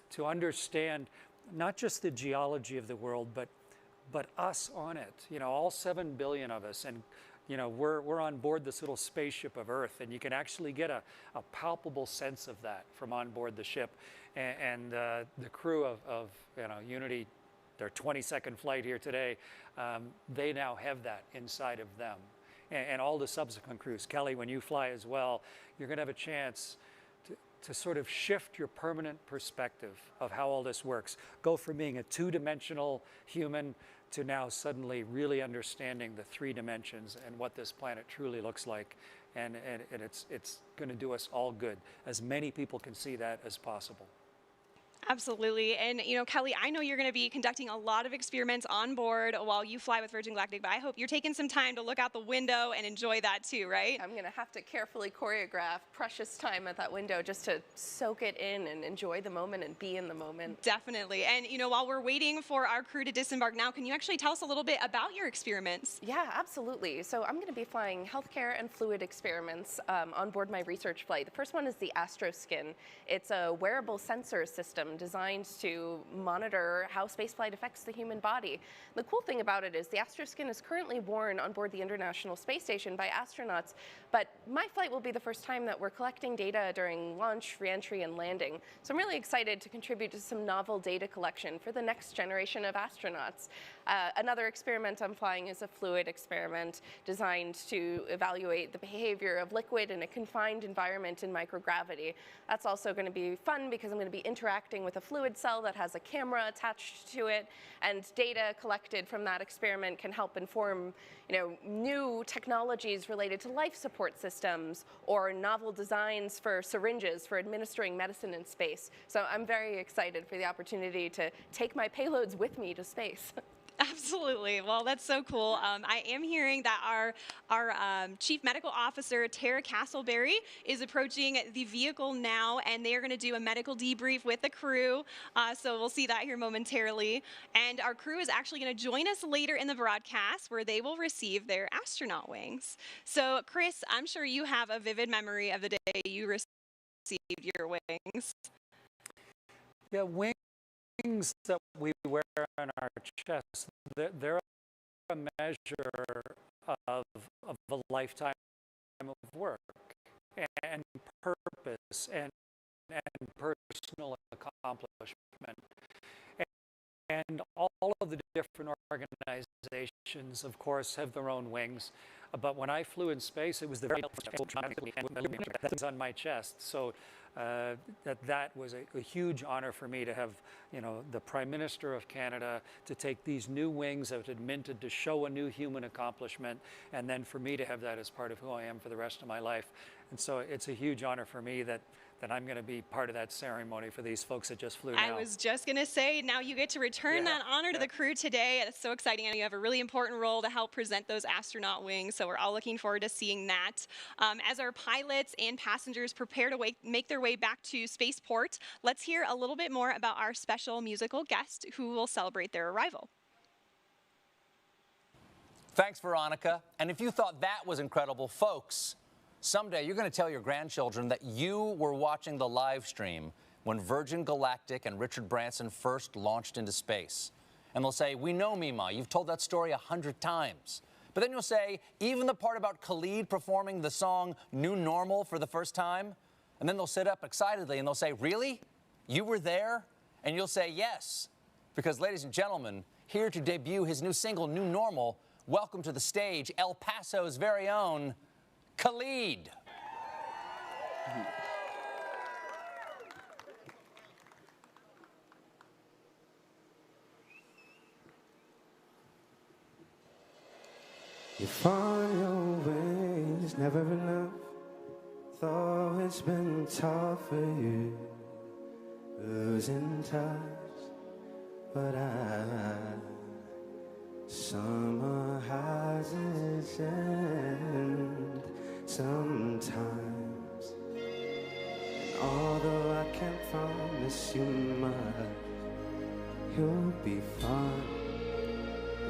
to understand not just the geology of the world, but us on it. You know, all 7 billion of us, and you know, we're on board this little spaceship of Earth, and you can actually get a palpable sense of that from on board the ship. And the crew of you know, Unity, their 22nd flight here today, they now have that inside of them. And all the subsequent crews. Kelly, when you fly as well, you're going to have a chance to sort of shift your permanent perspective of how all this works. Go from being a two-dimensional human to now suddenly really understanding the 3 dimensions and what this planet truly looks like. And it's going to do us all good. As many people can see that as possible. Absolutely. And, you know, Kelly, I know you're going to be conducting a lot of experiments on board while you fly with Virgin Galactic, but I hope you're taking some time to look out the window and enjoy that too, right? I'm going to have to carefully choreograph precious time at that window just to soak it in and enjoy the moment and be in the moment. Definitely. And, you know, while we're waiting for our crew to disembark now, can you actually tell us a little bit about your experiments? Yeah, absolutely. So I'm going to be flying healthcare and fluid experiments on board my research flight. The first one is the AstroSkin. It's a wearable sensor system designed to monitor how spaceflight affects the human body. The cool thing about it is the astroskin is currently worn on board the International Space Station by astronauts, but my flight will be the first time that we're collecting data during launch, re-entry, and landing. So I'm really excited to contribute to some novel data collection for the next generation of astronauts. Another experiment I'm flying is a fluid experiment designed to evaluate the behavior of liquid in a confined environment in microgravity. That's also going to be fun because I'm going to be interacting with a fluid cell that has a camera attached to it, and data collected from that experiment can help inform, new technologies related to life support systems or novel designs for syringes for administering medicine in space. So I'm very excited for the opportunity to take my payloads with me to space. Absolutely. Well, that's so cool. I am hearing that our Chief Medical Officer, Terra Castleberry, is approaching the vehicle now, and they are going to do a medical debrief with the crew. So we'll see that here momentarily. And our crew is actually going to join us later in the broadcast, where they will receive their astronaut wings. So, Chris, I'm sure you have a vivid memory of the day you received your wings. Yeah, wings that we wear on our chest, they're a measure of a lifetime of work and purpose and personal accomplishment. And all of the different organizations, of course, have their own wings. But when I flew in space, it was the very that was on my chest. So that was a huge honor for me to have, the Prime Minister of Canada to take these new wings that had minted to show a new human accomplishment, and then for me to have that as part of who I am for the rest of my life. And so it's a huge honor for me that I'm going to be part of that ceremony for these folks that just flew now. I was just going to say, now you get to return that honor to the crew today. It's so exciting. And you have a really important role to help present those astronaut wings. So we're all looking forward to seeing that. As our pilots and passengers prepare to make their way back to spaceport, let's hear a little bit more about our special musical guest who will celebrate their arrival. Thanks, Veronica. And if you thought that was incredible, folks, someday you're going to tell your grandchildren that you were watching the live stream when Virgin Galactic and Richard Branson first launched into space. And they'll say, "We know, Mima, you've told that story 100 times. But then you'll say, even the part about Khalid performing the song New Normal for the first time? And then they'll sit up excitedly and they'll say, "Really? You were there?" And you'll say, "Yes." Because, ladies and gentlemen, here to debut his new single, New Normal, welcome to the stage, El Paso's very own Khalid. You find your ways, never enough. Though it's been tough for you, losing touch, but summer has its end sometimes. And although I can't promise you much, you'll be fine.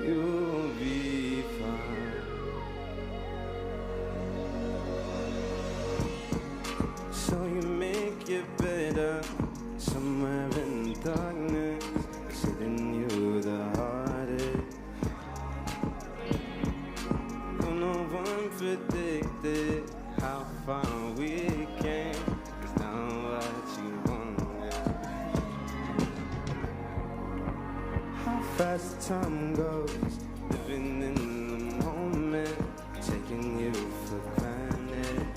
You'll be fine. So you make it better somewhere in darkness, sitting you the hardest. No one predicted how far we came. It's not what you wanted. How fast time goes, living in the moment, taking you for granted.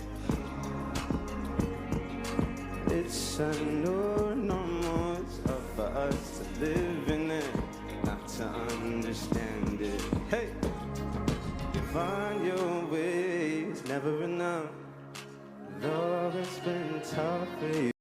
It's a new normal, it's up for us to live in it, not to understand it. Hey, you find your ways, never enough. Love has been tough for you.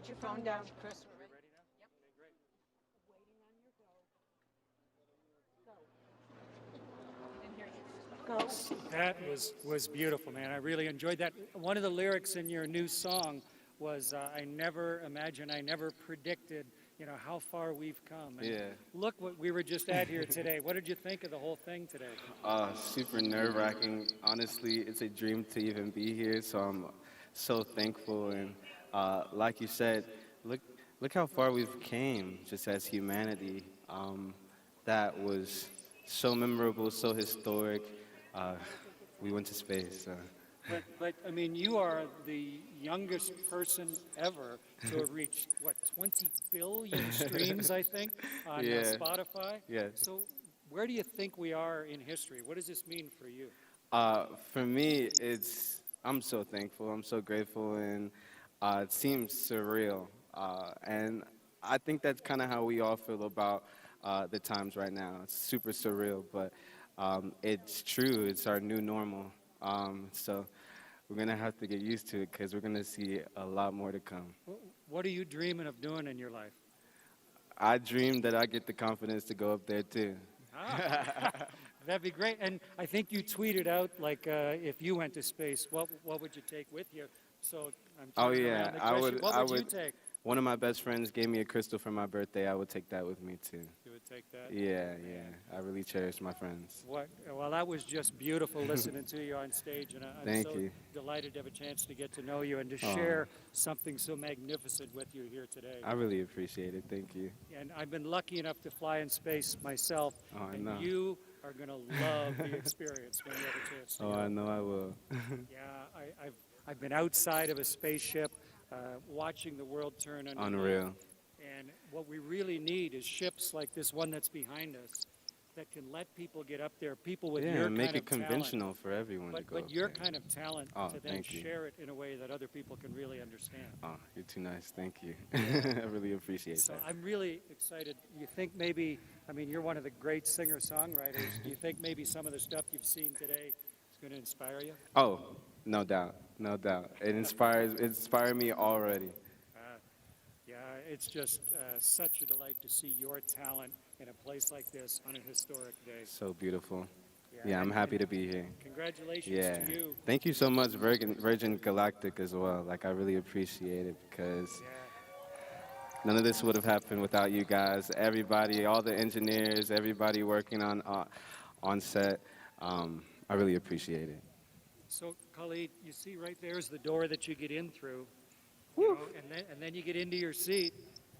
Put your phone down, Chris. That was beautiful, man. I really enjoyed that. One of the lyrics in your new song was, I never predicted, how far we've come. And Yeah. Look what we were just at here today. What did you think of the whole thing today? Super nerve-wracking. Honestly, it's a dream to even be here, so I'm so thankful. And like you said, look how far we've came just as humanity. That was so memorable, so historic. We went to space. But I mean, you are the youngest person ever to have reached, 20 billion streams, I think, on Spotify? Yeah. So where do you think we are in history? What does this mean for you? For me, I'm so thankful, I'm so grateful, and it seems surreal. And I think that's kind of how we all feel about the times right now. It's super surreal, but it's true. It's our new normal. So we're going to have to get used to it because we're going to see a lot more to come. What are you dreaming of doing in your life? I dream that I get the confidence to go up there, too. That'd be great. And I think you tweeted out, if you went to space, what would you take with you? So I'm turning around the question. What would you take? One of my best friends gave me a crystal for my birthday. I would take that with me, too. You would take that? Yeah. I really cherish my friends. Well, that was just beautiful listening to you on stage, and I'm so delighted to have a chance to get to know you and to share something so magnificent with you here today. I really appreciate it. Thank you. And I've been lucky enough to fly in space myself, and you are going to love the experience when you have a chance to go. I know I will. Yeah, I've been outside of a spaceship, watching the world turn underneath. Unreal. And what we really need is ships like this one that's behind us that can let people get up there, people with your kind of talent. Yeah, make it conventional for everyone to go But your kind of talent to then thank you. share it in a way that other people can really understand. Oh, you're too nice. Thank you. I really appreciate that. So I'm really excited. You think maybe, you're one of the great singer-songwriters. Do you think maybe some of the stuff you've seen today is going to inspire you? Oh, no doubt. No doubt. It inspired me already. Yeah, it's just such a delight to see your talent in a place like this on a historic day. So beautiful. Yeah, I'm happy to be here. Congratulations to you. Thank you so much, Virgin Galactic, as well. I really appreciate it because none of this would have happened without you guys. Everybody, all the engineers, everybody working on set. I really appreciate it. So, Khalid, you see right there is the door that you get in through. And then you get into your seat,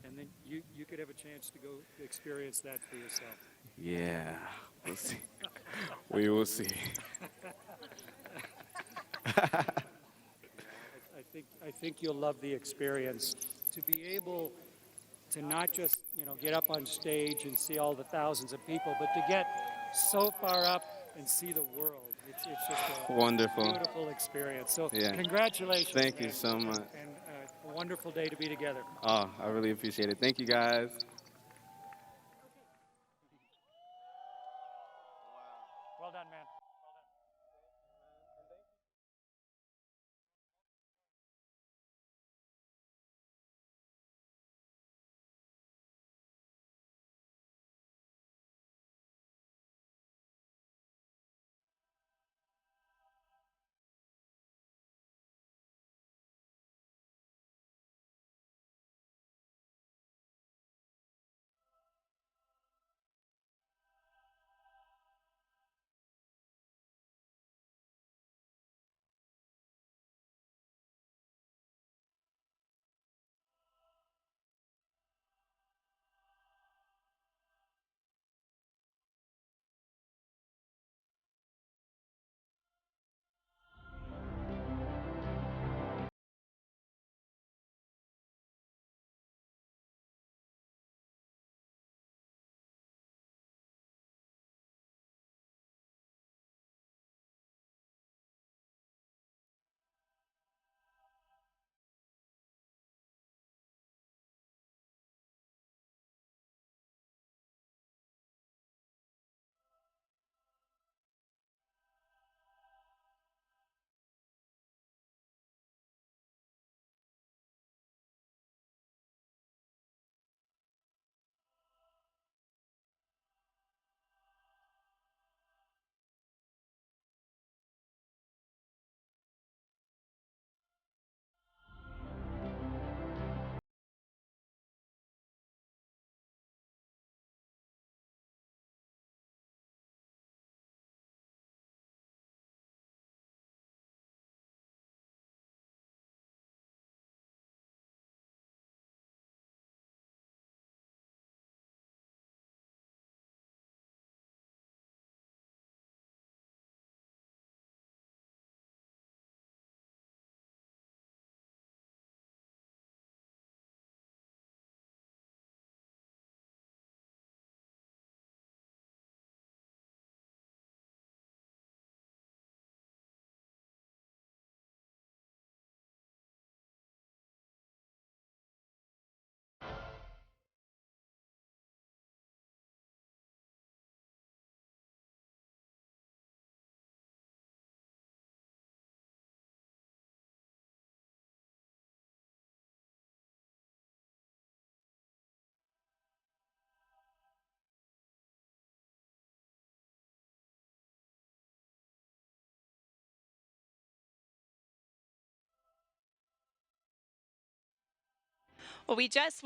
and then you could have a chance to go experience that for yourself. Yeah, we'll see. We will see. I think you'll love the experience. To be able to not just get up on stage and see all the thousands of people, but to get so far up and see the world. It's just a beautiful experience. So congratulations. Thank you so much. And a wonderful day to be together. Oh, I really appreciate it. Thank you, guys. Well done, man. Well, we just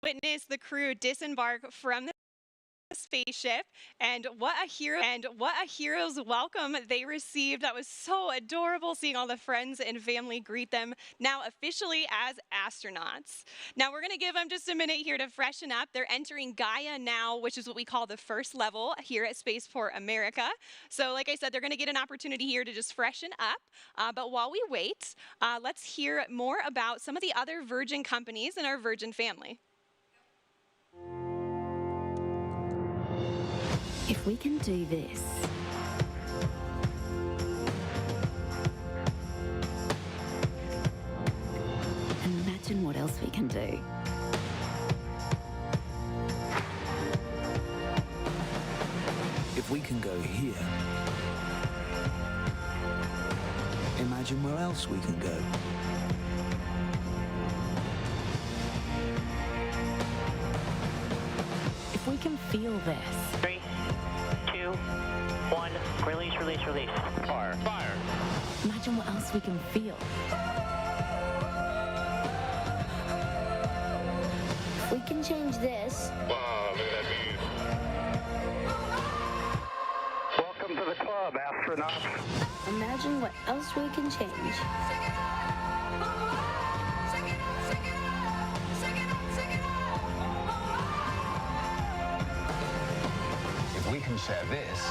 witnessed the crew disembark from the spaceship, and what a hero's welcome they received. That was so adorable, seeing all the friends and family greet them now officially as astronauts. Now we're going to give them just a minute here to freshen up. They're entering Gaia now, which is what we call the first level here at Spaceport America. So like I said, they're going to get an opportunity here to just freshen up. But while we wait, let's hear more about some of the other Virgin companies in our Virgin family. If we can do this, imagine what else we can do. If we can go here, imagine where else we can go. If we can feel this. 3, 2, 1, release, release, release. Fire, fire. Imagine what else we can feel. We can change this. Wow, look at that view. Welcome to the club, astronauts. Imagine what else we can change. If we can share this,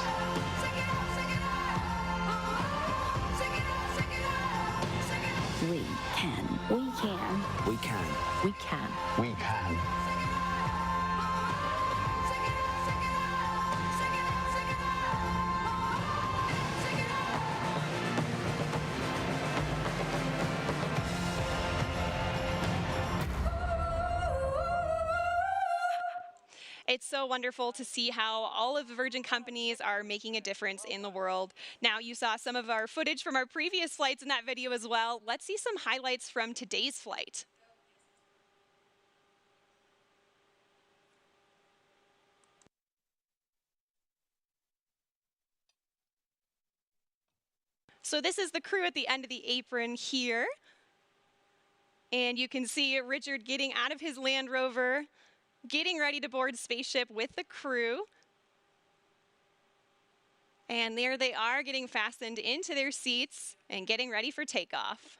We can. We can. We can. We can. we can. It's so wonderful to see how all of the Virgin companies are making a difference in the world. Now, you saw some of our footage from our previous flights in that video as well. Let's see some highlights from today's flight. So this is the crew at the end of the apron here. And you can see Richard getting out of his Land Rover, getting ready to board spaceship with the crew. And there they are, getting fastened into their seats and getting ready for takeoff.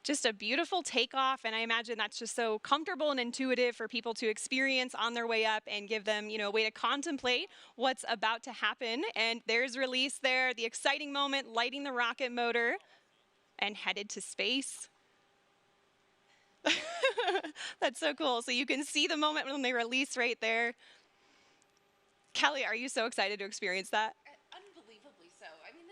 Just a beautiful takeoff, and I imagine that's just so comfortable and intuitive for people to experience on their way up and give them, a way to contemplate what's about to happen. And there's release there, the exciting moment, lighting the rocket motor and headed to space. That's so cool. So you can see the moment when they release right there. Kelly, are you so excited to experience that? Unbelievably so. I mean,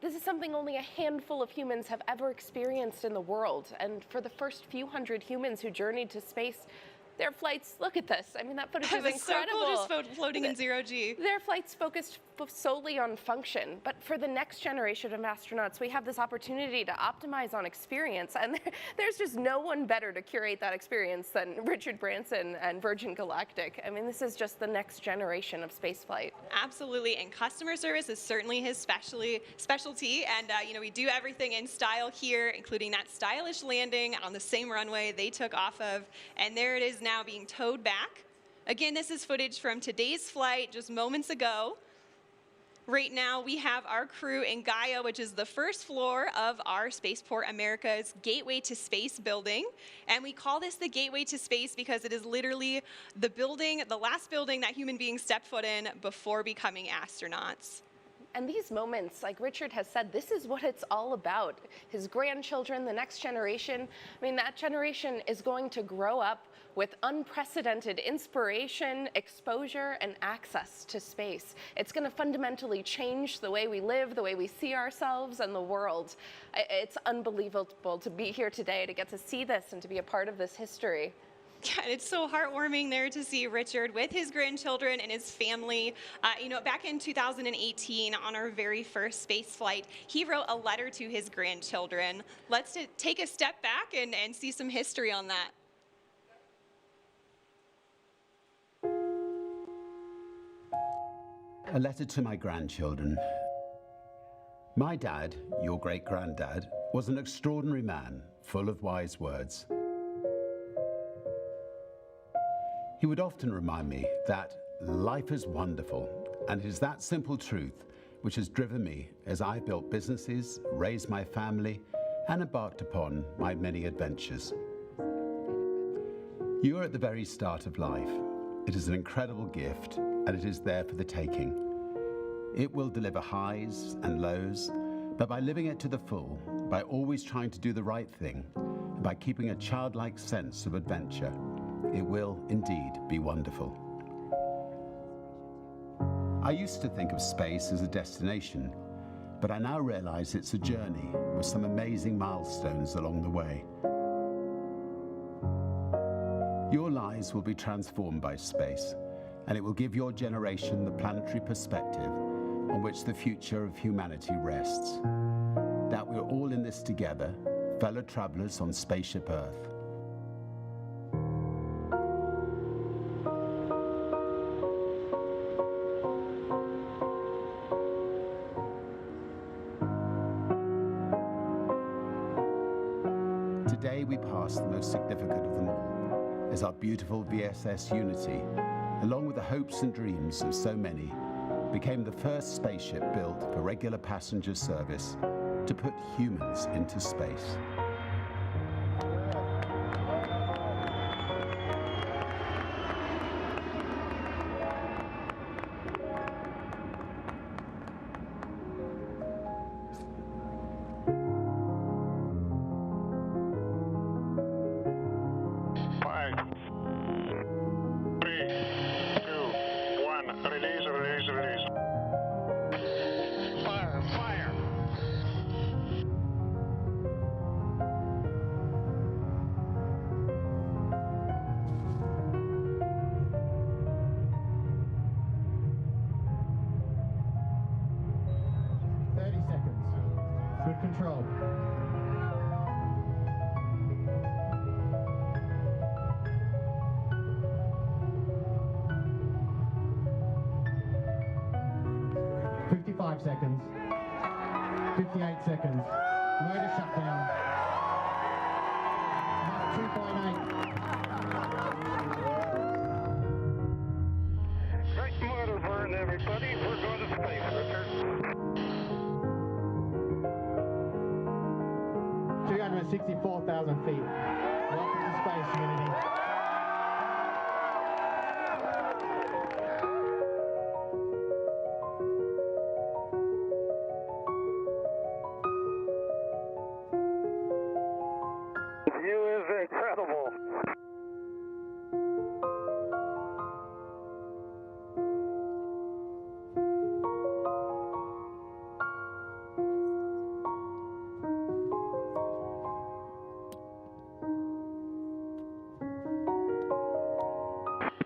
this is something only a handful of humans have ever experienced in the world. And for the first few hundred humans who journeyed to space, their flights, look at this. I mean, that footage is incredible. So cool, just floating in zero G. Their flights focused solely on function. But for the next generation of astronauts, we have this opportunity to optimize on experience. And there's just no one better to curate that experience than Richard Branson and Virgin Galactic. I mean, this is just the next generation of spaceflight. Absolutely, and customer service is certainly his specialty. And we do everything in style here, including that stylish landing on the same runway they took off of. And there it is now being towed back. Again, this is footage from today's flight just moments ago. Right now, we have our crew in Gaia, which is the first floor of our Spaceport America's Gateway to Space building. And we call this the Gateway to Space because it is literally the building, the last building that human beings step foot in before becoming astronauts. And these moments, like Richard has said, this is what it's all about. His grandchildren, the next generation, I mean, that generation is going to grow up with unprecedented inspiration, exposure, and access to space. It's going to fundamentally change the way we live, the way we see ourselves and the world. It's unbelievable to be here today, to get to see this and to be a part of this history. Yeah, and it's so heartwarming there to see Richard with his grandchildren and his family. You know, back in 2018, on our very first space flight, he wrote a letter to his grandchildren. Let's take a step back and see some history on that. A letter to my grandchildren. My dad, your great-granddad, was an extraordinary man, full of wise words. He would often remind me that life is wonderful, and it is that simple truth which has driven me as I built businesses, raised my family, and embarked upon my many adventures. You are at the very start of life. It is an incredible gift, and it is there for the taking. It will deliver highs and lows, but by living it to the full, by always trying to do the right thing, and by keeping a childlike sense of adventure, it will indeed be wonderful. I used to think of space as a destination, but I now realize it's a journey with some amazing milestones along the way. Your lives will be transformed by space, and it will give your generation the planetary perspective on which the future of humanity rests. That we're all in this together, fellow travelers on Spaceship Earth. Today we pass the most significant of them all, as our beautiful VSS Unity, along with the hopes and dreams of so many, became the first spaceship built for regular passenger service to put humans into space. Control. Seconds. 58 seconds. Motor shutdown. 2.8. Right motor burn, everybody. We're going to space, Richard. 264,000 feet. Welcome to space, Unity.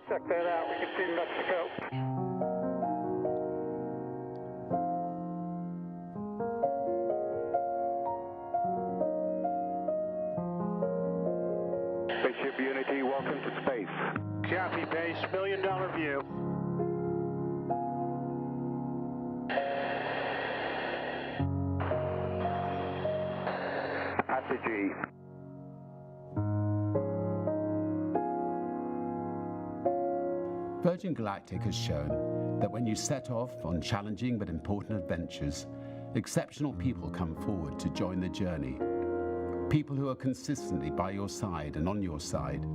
Check that out. We can see Mexico. Spaceship Unity, welcome to space. Copy base, $1 million view. Atingir. Virgin Galactic has shown that when you set off on challenging but important adventures, exceptional people come forward to join the journey. People who are consistently by your side and on your side.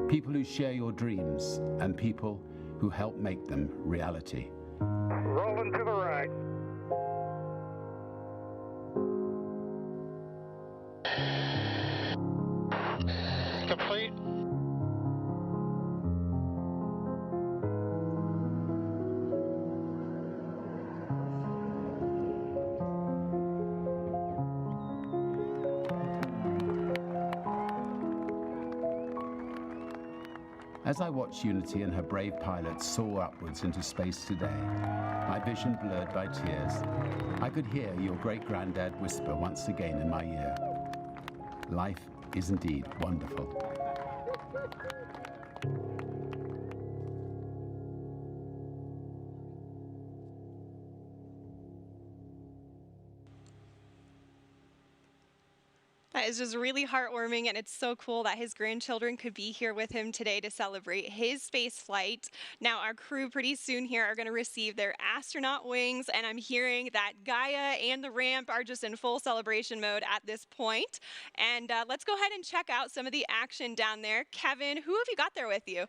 People who share your dreams and people who help make them reality. Rolling to the right. As I watch Unity and her brave pilots soar upwards into space today, my vision blurred by tears, I could hear your great-granddad whisper once again in my ear. Life is indeed wonderful. That is just really heartwarming, and it's so cool that his grandchildren could be here with him today to celebrate his space flight. Now, our crew pretty soon here are going to receive their astronaut wings, and I'm hearing that Gaia and the ramp are just in full celebration mode at this point. And let's go ahead and check out some of the action down there. Kevin, who have you got there with you?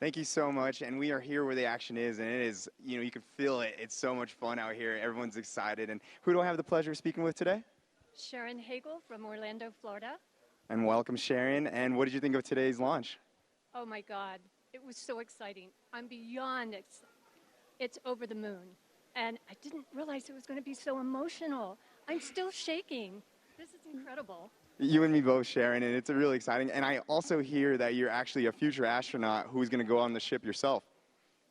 Thank you so much, and we are here where the action is, and it is, you can feel it. It's so much fun out here. Everyone's excited. And who do I have the pleasure of speaking with today? Sharon Hagel from Orlando, Florida. And welcome, Sharon. And what did you think of today's launch? Oh my God, it was so exciting. I'm beyond it's over the moon. And I didn't realize it was going to be so emotional. I'm still shaking. This is incredible. You and me both, Sharon, and it's really exciting. And I also hear that you're actually a future astronaut who's going to go on the ship yourself.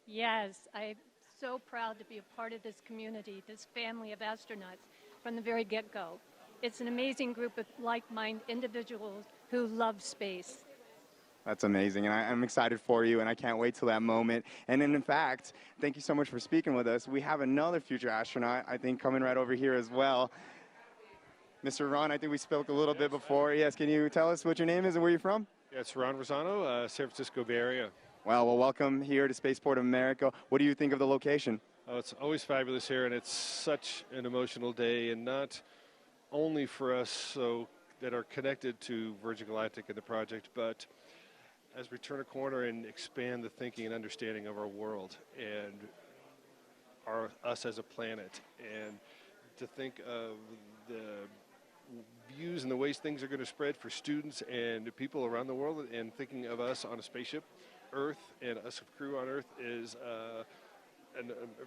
Yes, I'm so proud to be a part of this community, this family of astronauts from the very get-go. It's an amazing group of like-minded individuals who love space. That's amazing, and I'm excited for you, and I can't wait till that moment. And then, in fact, thank you so much for speaking with us. We have another future astronaut, I think, coming right over here as well. Mr. Ron, I think we spoke a little bit before. Yes, can you tell us what your name is and where you're from? Yeah, it's Ron Rosano, San Francisco Bay Area. Well, welcome here to Spaceport of America. What do you think of the location? Oh, it's always fabulous here, and it's such an emotional day, and not only for us that are connected to Virgin Galactic and the project, but as we turn a corner and expand the thinking and understanding of our world and us as a planet, and to think of the views and the ways things are going to spread for students and people around the world, and thinking of us on a spaceship, Earth, and us a crew on Earth is a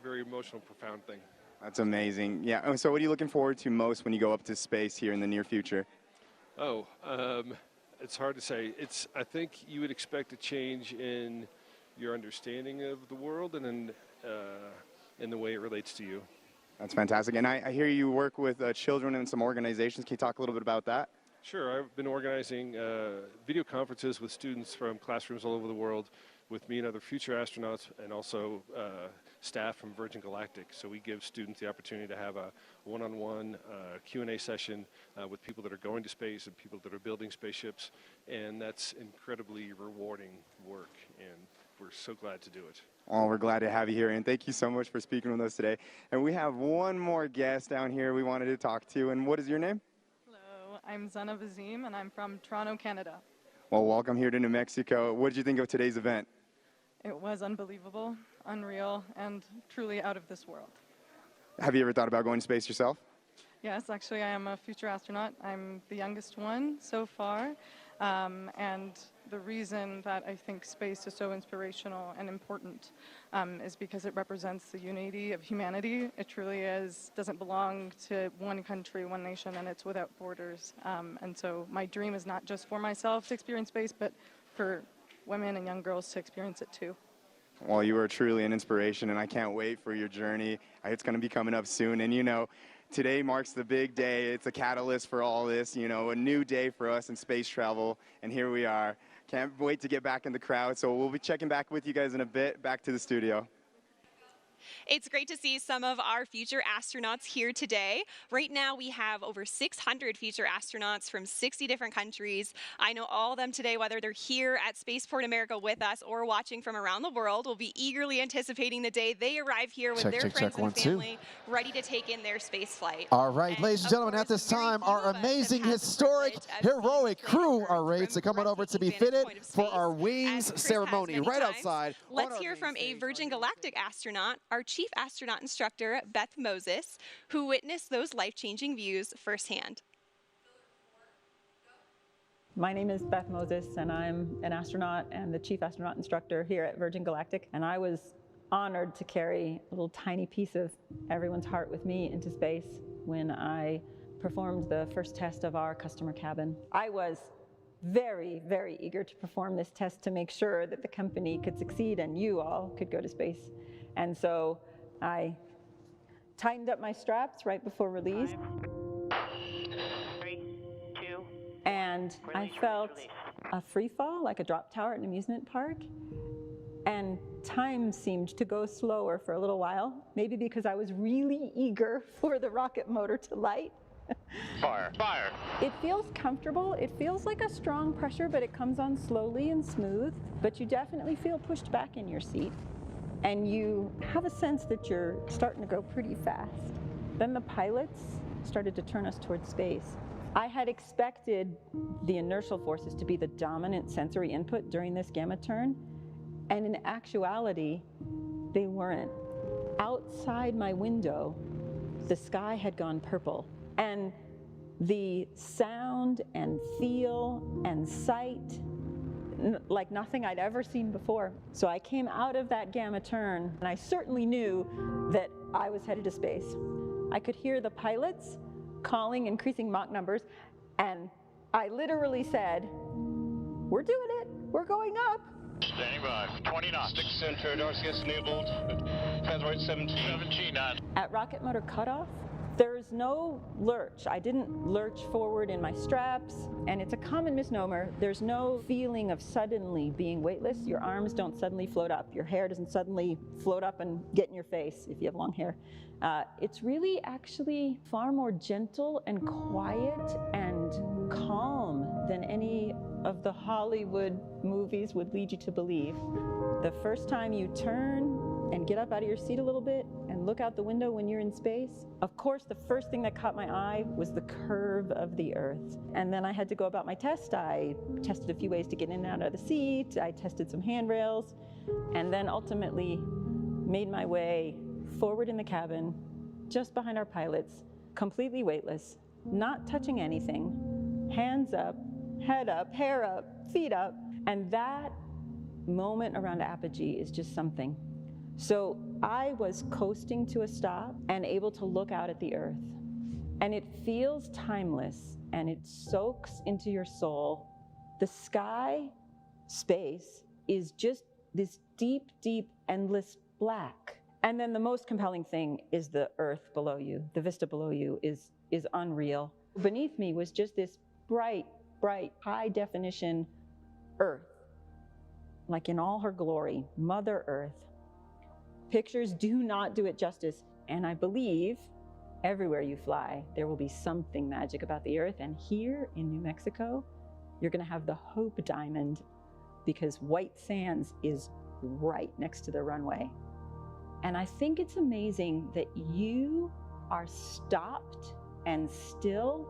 very emotional, profound thing. That's amazing. Yeah, so what are you looking forward to most when you go up to space here in the near future? Oh, it's hard to say. I think you would expect a change in your understanding of the world and in the way it relates to you. That's fantastic. And I hear you work with children in some organizations. Can you talk a little bit about that? Sure. I've been organizing video conferences with students from classrooms all over the world with me and other future astronauts, and also staff from Virgin Galactic. So we give students the opportunity to have a one-on-one Q&A session with people that are going to space and people that are building spaceships, and that's incredibly rewarding work, and we're so glad to do it. Oh, we're glad to have you here, and thank you so much for speaking with us today. And we have one more guest down here we wanted to talk to, and what is your name? Hello, I'm Zana Vazim, and I'm from Toronto, Canada. Well, welcome here to New Mexico. What did you think of today's event? It was unbelievable, unreal, and truly out of this world. Have you ever thought about going to space yourself? Yes, actually, I am a future astronaut. I'm the youngest one so far, and the reason that I think space is so inspirational and important is because it represents the unity of humanity. It truly doesn't belong to one country, one nation, and it's without borders. And so my dream is not just for myself to experience space, but for women and young girls to experience it too. Well, you are truly an inspiration, and I can't wait for your journey. It's going to be coming up soon, and today marks the big day. It's a catalyst for all this, a new day for us in space travel, and here we are. Can't wait to get back in the crowd, so we'll be checking back with you guys in a bit. Back to the studio. It's great to see some of our future astronauts here today. Right now, we have over 600 future astronauts from 60 different countries. I know all of them today, whether they're here at Spaceport America with us or watching from around the world, will be eagerly anticipating the day they arrive here with their friends and family, ready to take in their space flight. All right, ladies and gentlemen, at this time, our amazing, historic, heroic crew are ready to come on over to be fitted for our wings ceremony right outside. Let's hear from a Virgin Galactic astronaut, our Chief Astronaut Instructor, Beth Moses, who witnessed those life-changing views firsthand. My name is Beth Moses, and I'm an astronaut and the Chief Astronaut Instructor here at Virgin Galactic. And I was honored to carry a little tiny piece of everyone's heart with me into space when I performed the first test of our customer cabin. I was very, very eager to perform this test to make sure that the company could succeed and you all could go to space. And so I tightened up my straps right before release. 3, 2, and I felt a free fall, like a drop tower at an amusement park. And time seemed to go slower for a little while, maybe because I was really eager for the rocket motor to light. Fire, fire. It feels comfortable. It feels like a strong pressure, but it comes on slowly and smooth. But you definitely feel pushed back in your seat. And you have a sense that you're starting to go pretty fast. Then the pilots started to turn us towards space. I had expected the inertial forces to be the dominant sensory input during this gamma turn. And in actuality, they weren't. Outside my window, the sky had gone purple. And the sound and feel and sight, like nothing I'd ever seen before. So I came out of that gamma turn, and I certainly knew that I was headed to space. I could hear the pilots calling increasing Mach numbers, and I literally said, "We're doing it, we're going up." Standing by, 20 knots. Stick center, Darcy gets enabled, featherweight 17. 17 knots. At rocket motor cutoff, there's no lurch. I didn't lurch forward in my straps, and it's a common misnomer. There's no feeling of suddenly being weightless. Your arms don't suddenly float up. Your hair doesn't suddenly float up and get in your face if you have long hair. It's really actually far more gentle and quiet and calm than any of the Hollywood movies would lead you to believe. The first time you turn and get up out of your seat a little bit and look out the window when you're in space, of course, the first thing that caught my eye was the curve of the Earth. And then I had to go about my test. I tested a few ways to get in and out of the seat. I tested some handrails, and then ultimately made my way forward in the cabin, just behind our pilots, completely weightless, not touching anything, hands up, head up, hair up, feet up. And that moment around apogee is just something. So I was coasting to a stop and able to look out at the Earth. And it feels timeless, and it soaks into your soul. The sky, space, is just this deep, deep, endless black. And then the most compelling thing is the Earth below you. The vista below you is unreal. Beneath me was just this bright, bright, high definition Earth, like in all her glory, Mother Earth. Pictures do not do it justice. And I believe everywhere you fly, there will be something magic about the Earth. And here in New Mexico, you're gonna have the Hope Diamond, because White Sands is right next to the runway. And I think it's amazing that you are stopped and still,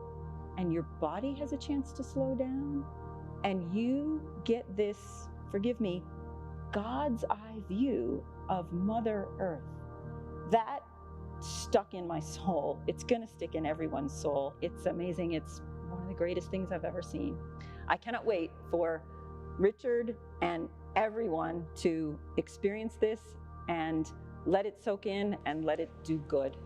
and your body has a chance to slow down, and you get this, forgive me, God's eye view of Mother Earth. That stuck in my soul. It's gonna stick in everyone's soul. It's amazing. It's one of the greatest things I've ever seen. I cannot wait for Richard and everyone to experience this and let it soak in and let it do good.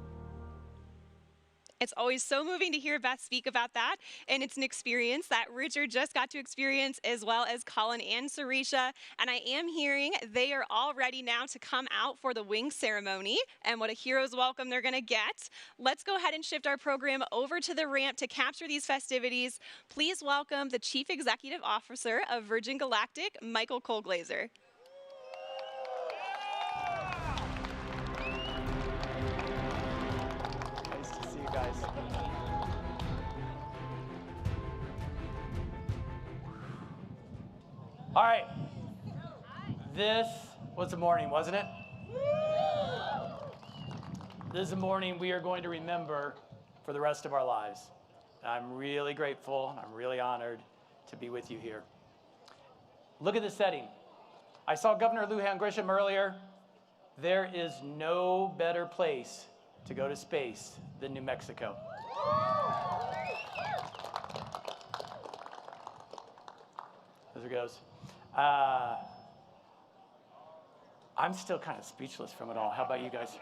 It's always so moving to hear Beth speak about that, and it's an experience that Richard just got to experience, as well as Colin and Sarisha. And I am hearing they are all ready now to come out for the wing ceremony, and what a hero's welcome they're gonna get. Let's go ahead and shift our program over to the ramp to capture these festivities. Please welcome the Chief Executive Officer of Virgin Galactic, Michael Colglazer. Guys. All right. This was a morning, wasn't it? This is a morning we are going to remember for the rest of our lives. I'm really grateful and I'm really honored to be with you here. Look at the setting. I saw Governor Lujan Grisham earlier. There is no better place to go to space than New Mexico. There it goes. I'm still kind of speechless from it all. How about you guys?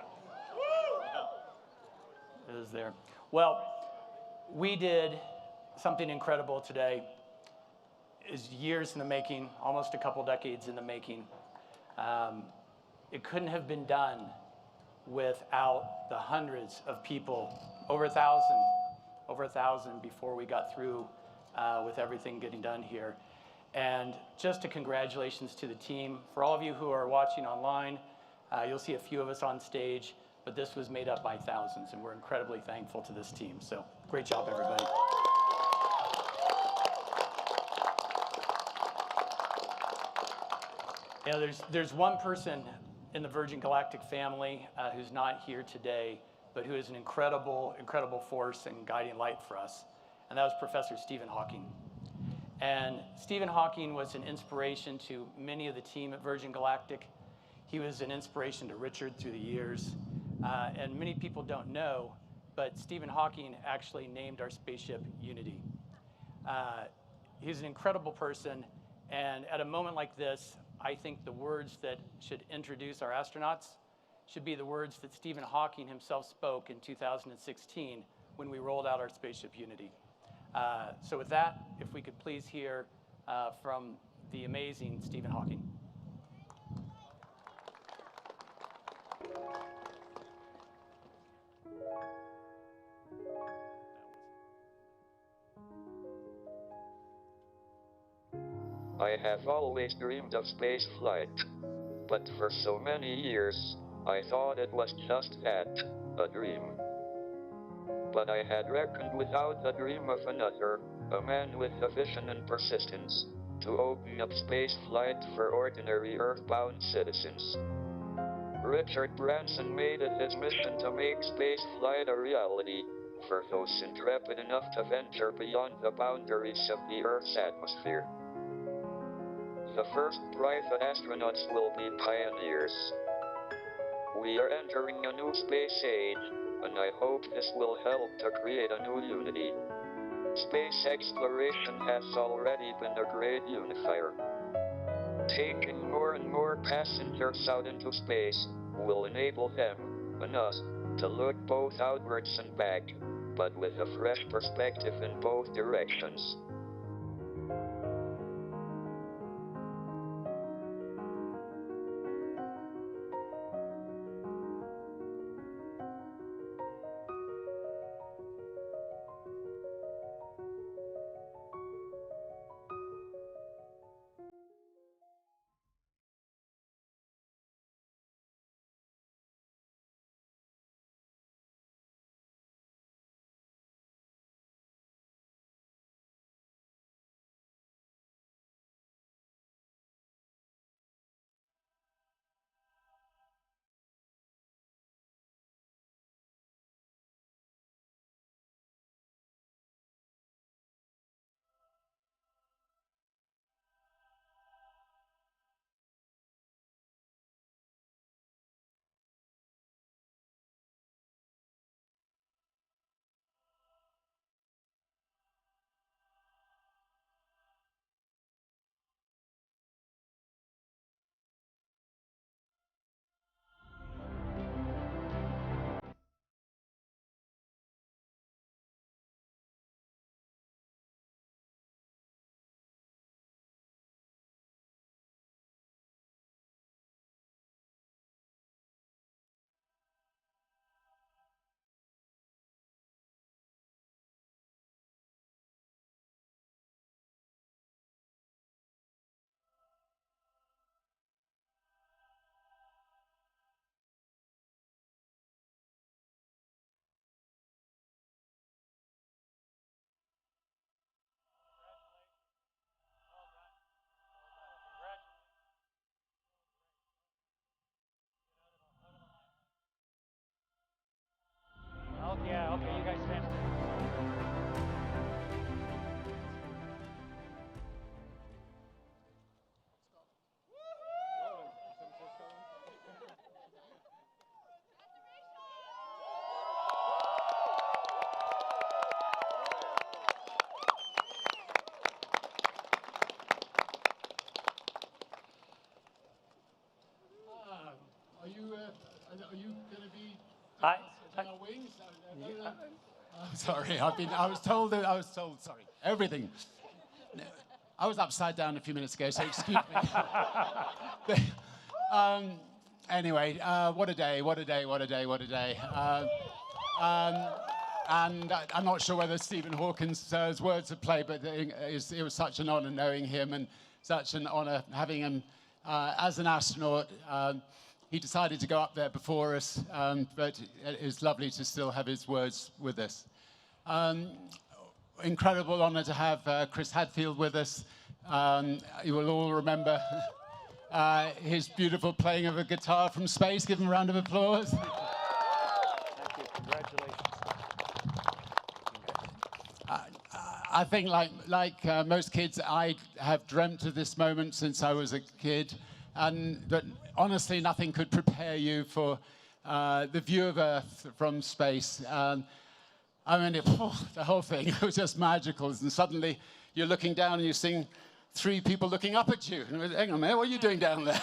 It is there. Well, we did something incredible today. is years in the making, almost a couple decades in the making. It couldn't have been done without the hundreds of people, over 1,000 before we got through with everything getting done here. And just a congratulations to the team. For all of you who are watching online, you'll see a few of us on stage, but this was made up by thousands, and we're incredibly thankful to this team. So great job, everybody. You know, there's one person in the Virgin Galactic family who's not here today, but who is an incredible, incredible force and guiding light for us, and that was Professor Stephen Hawking. And Stephen Hawking was an inspiration to many of the team at Virgin Galactic. He was an inspiration to Richard through the years. And many people don't know, but Stephen Hawking actually named our spaceship Unity. He's an incredible person, and at a moment like this, I think the words that should introduce our astronauts should be the words that Stephen Hawking himself spoke in 2016 when we rolled out our spaceship Unity. So with that, if we could please hear from the amazing Stephen Hawking. I have always dreamed of space flight, but for so many years, I thought it was just that, a dream. But I had reckoned without the dream of another, a man with a vision and persistence, to open up space flight for ordinary earthbound citizens. Richard Branson made it his mission to make space flight a reality, for those intrepid enough to venture beyond the boundaries of the Earth's atmosphere. The first private astronauts will be pioneers. We are entering a new space age, and I hope this will help to create a new unity. Space exploration has already been a great unifier. Taking more and more passengers out into space will enable them, and us, to look both outwards and back, but with a fresh perspective in both directions. Yeah, okay, you guys stand. Are you going to be I on our wings? I'm sorry. I was told. Sorry. Everything. I was upside down a few minutes ago, so excuse me. Anyway, what a day, what a day, what a day, what a day. And I'm not sure whether Stephen Hawking's words have played, but it was such an honor knowing him and such an honor having him as an astronaut. He decided to go up there before us, but it's lovely to still have his words with us. Incredible honor to have Chris Hadfield with us. You will all remember his beautiful playing of a guitar from space. Give him a round of applause. Thank you. Congratulations. I think, like most kids, I have dreamt of this moment since I was a kid, but honestly, nothing could prepare you for the view of Earth from space. I mean, the whole thing was just magical, and suddenly you're looking down and you're seeing 3 people looking up at you. And hang on a minute, what are you doing down there?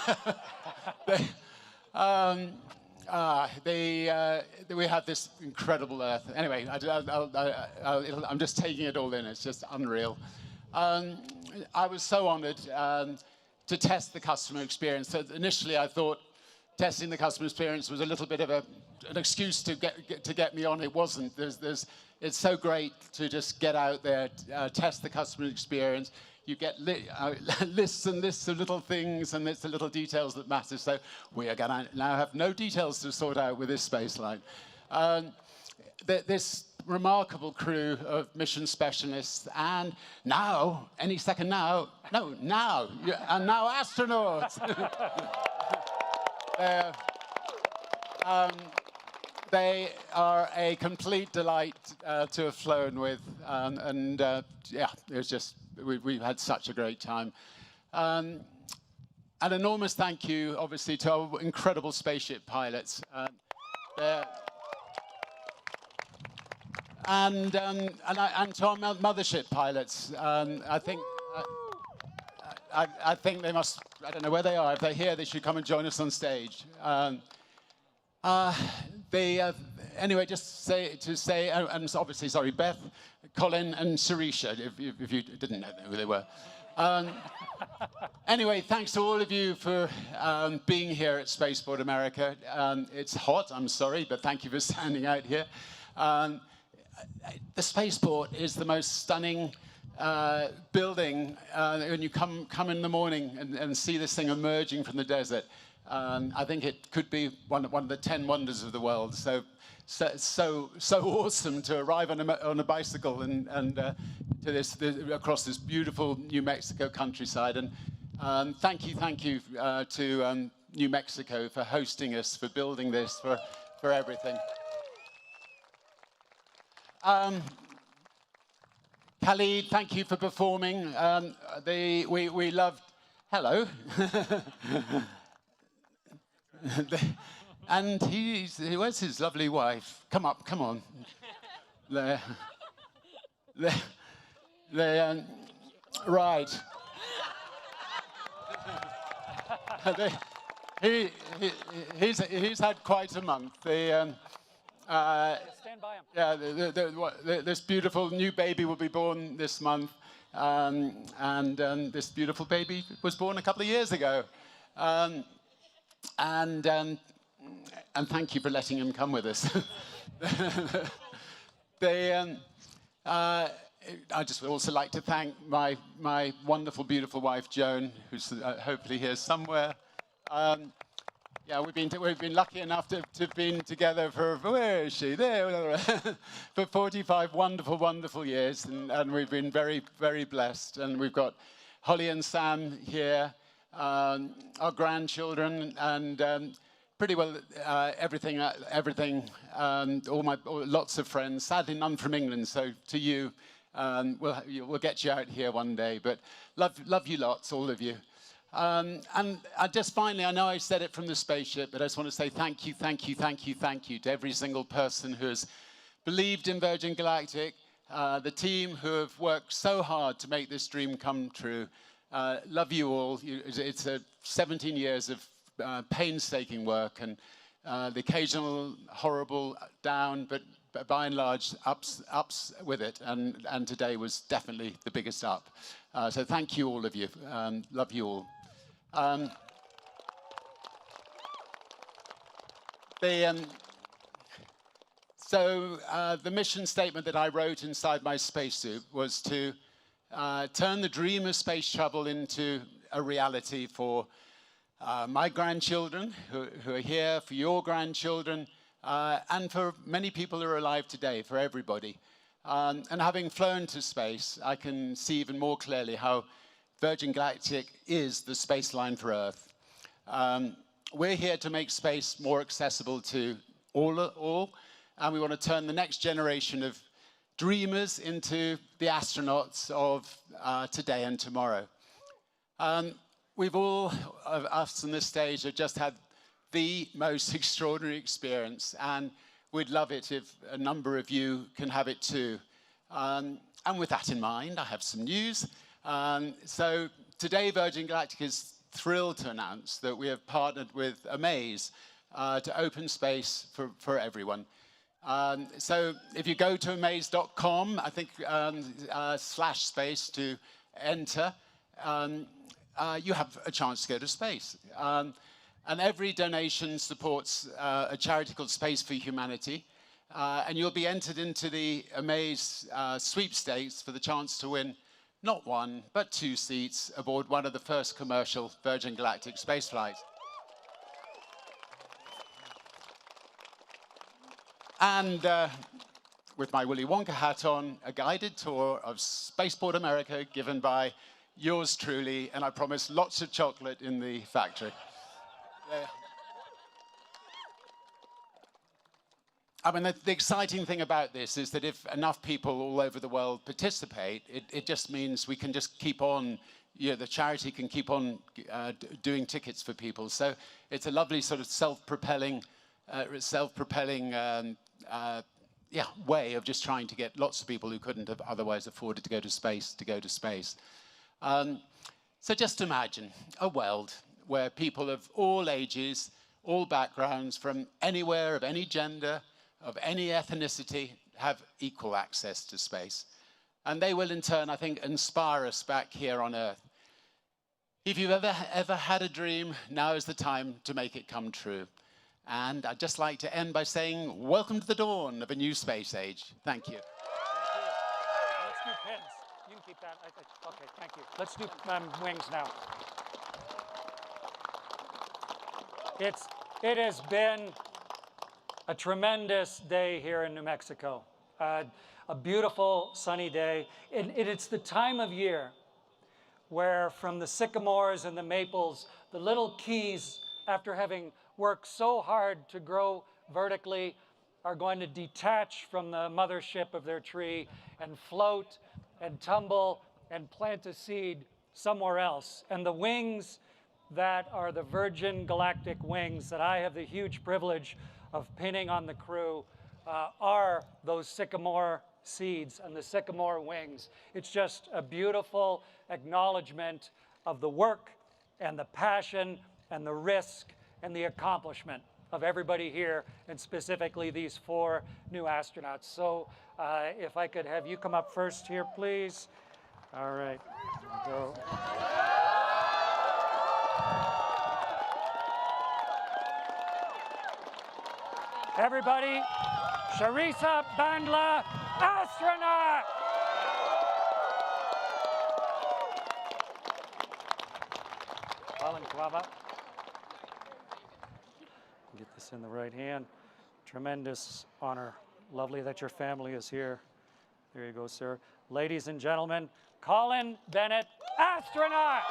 We have this incredible Earth. Anyway, I'm just taking it all in. It's just unreal. I was so honored to test the customer experience. So initially, I thought testing the customer experience was a little bit of an excuse to get me on. It wasn't. It's so great to just get out there, test the customer experience. You get lists and lists of little things, and it's the little details that matter. So we are going to now have no details to sort out with this space line. This remarkable crew of mission specialists, and now, any second now, and now astronauts. They are a complete delight to have flown with, yeah, it was just, we've had such a great time. An enormous thank you, obviously, to our incredible spaceship pilots. And to our mothership pilots. I think they must, I don't know where they are. If they're here, they should come and join us on stage. Anyway, just to say, and obviously, sorry, Beth, Colin, and Sarisha, if you didn't know who they were. Anyway, thanks to all of you for being here at Spaceport America. It's hot, I'm sorry, but thank you for standing out here. The spaceport is the most stunning building. When you come in the morning and see this thing emerging from the desert, I think it could be one of the 10 wonders of the world. So awesome to arrive on a bicycle and across this beautiful New Mexico countryside. And thank you to New Mexico for hosting us, for building this, for everything. Khalid, thank you for performing. We loved. Hello. And where's his lovely wife? Come on. There. Right. He's had quite a month. Stand by him. Yeah, this beautiful new baby will be born this month, and this beautiful baby was born a couple of years ago. And thank you for letting him come with us. I just would also like to thank my wonderful, beautiful wife, Joan, who's hopefully here somewhere. Yeah, we've been lucky enough to have been together for, where is she? There, for 45 wonderful, wonderful years, and we've been very, very blessed. And we've got Holly and Sam here, our grandchildren, and pretty well everything. Lots of friends. Sadly, none from England. So to you, we'll get you out here one day. But love you lots, all of you. And just finally, I know I said it from the spaceship, but I just want to say thank you to every single person who has believed in Virgin Galactic, the team who have worked so hard to make this dream come true. Love you all. It's 17 years of painstaking work, and the occasional horrible down, but by and large, ups with it, and today was definitely the biggest up. So thank you, all of you. Love you all. The mission statement that I wrote inside my spacesuit was to turn the dream of space travel into a reality for my grandchildren who are here, for your grandchildren, and for many people who are alive today, for everybody. And having flown to space, I can see even more clearly how Virgin Galactic is the space line for Earth. We're here to make space more accessible to all, and we want to turn the next generation of dreamers into the astronauts of today and tomorrow. We've all of us on this stage have just had the most extraordinary experience, and we'd love it if a number of you can have it too. And with that in mind, I have some news. So today, Virgin Galactic is thrilled to announce that we have partnered with Amaze to open space for everyone. So if you go to amaze.com, I think /space to enter, you have a chance to go to space. And every donation supports a charity called Space for Humanity. And you'll be entered into the Amaze sweepstakes for the chance to win not one, but 2 seats aboard one of the first commercial Virgin Galactic space flights. And with my Willy Wonka hat on, a guided tour of Spaceport America given by yours truly, and I promise lots of chocolate in the factory. I mean, the exciting thing about this is that if enough people all over the world participate, it just means we can just keep on, the charity can keep on doing tickets for people. So it's a lovely sort of self-propelling way of just trying to get lots of people who couldn't have otherwise afforded to go to space. So just imagine a world where people of all ages, all backgrounds, from anywhere, of any gender, of any ethnicity, have equal access to space. And they will in turn, I think, inspire us back here on Earth. If you've ever had a dream, now is the time to make it come true. And I'd just like to end by saying, welcome to the dawn of a new space age. Thank you. Let's do pins. You can keep that. Okay, thank you. Let's do wings now. It has been a tremendous day here in New Mexico. A beautiful sunny day. It's the time of year where from the sycamores and the maples, the little keys, after having worked so hard to grow vertically, are going to detach from the mothership of their tree and float and tumble and plant a seed somewhere else. And the wings that are the Virgin Galactic wings that I have the huge privilege of pinning on the crew are those sycamore seeds and the sycamore wings. It's just a beautiful acknowledgement of the work and the passion and the risk and the accomplishment of everybody here, and specifically these 4 new astronauts. So if I could have you come up first here, please. All right, go. Everybody, Sharisa Bandla, astronaut! Colin Kwaba. Get this in the right hand. Tremendous honor. Lovely that your family is here. There you go, sir. Ladies and gentlemen, Colin Bennett, astronaut!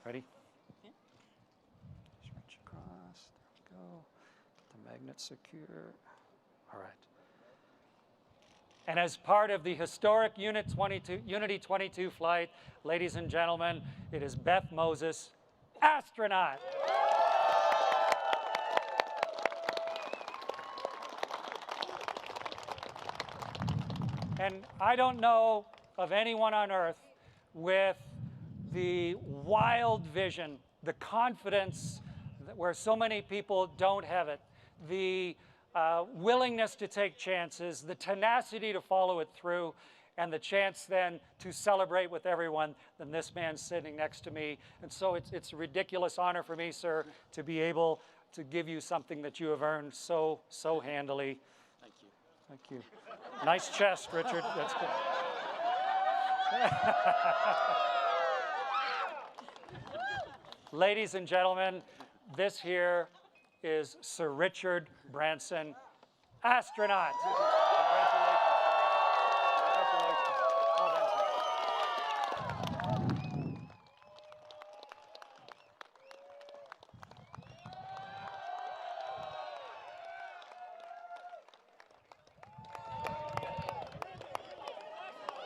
Ready? Yeah. Stretch across. There we go. Get the magnet secure. All right. And as part of the historic Unity 22 flight, ladies and gentlemen, it is Beth Moses, astronaut. And I don't know of anyone on Earth with the wild vision, the confidence where so many people don't have it, the willingness to take chances, the tenacity to follow it through, and the chance then to celebrate with everyone. Then this man sitting next to me. And so it's a ridiculous honor for me, sir, to be able to give you something that you have earned so handily. Thank you. Thank you. Nice chest, Richard. That's good. Ladies and gentlemen, this here is Sir Richard Branson, astronaut. Congratulations. Congratulations. Well done, sir.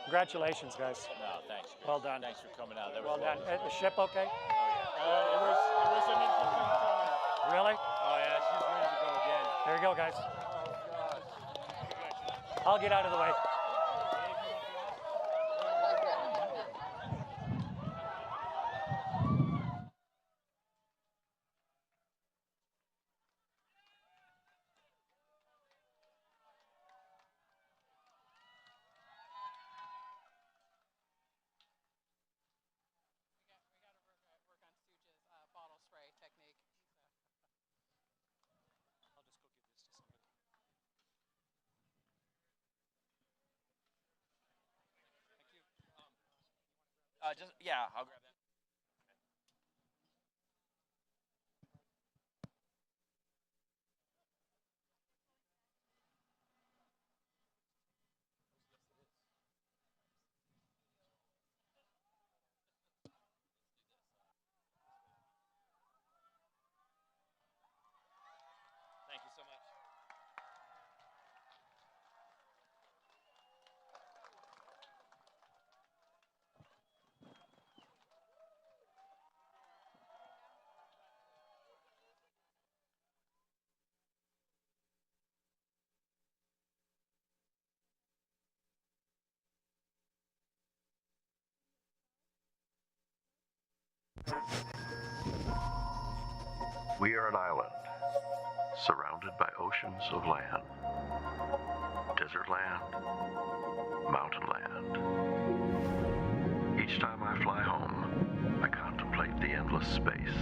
Congratulations, guys. No, thanks. Chris. Well done. Thanks for coming out. That was Well done. The ship okay? Oh, yeah. It was an interesting time. Really? Oh, yeah, she's ready to go again. There you go, guys. Oh, God. I'll get out of the way. Yeah, I'll grab that. Thank you so much. We are an island, surrounded by oceans of land, desert land, mountain land. Each time I fly home, I contemplate the endless space.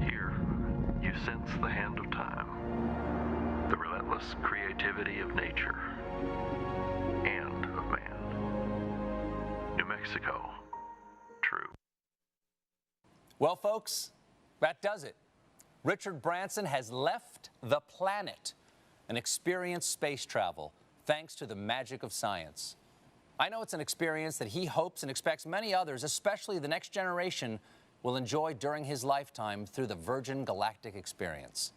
Here, you sense the hand of time, the relentless creativity of nature, and of man. New Mexico, true. Well, folks, that does it. Richard Branson has left the planet and experienced space travel thanks to the magic of science. I know it's an experience that he hopes and expects many others, especially the next generation, will enjoy during his lifetime through the Virgin Galactic experience.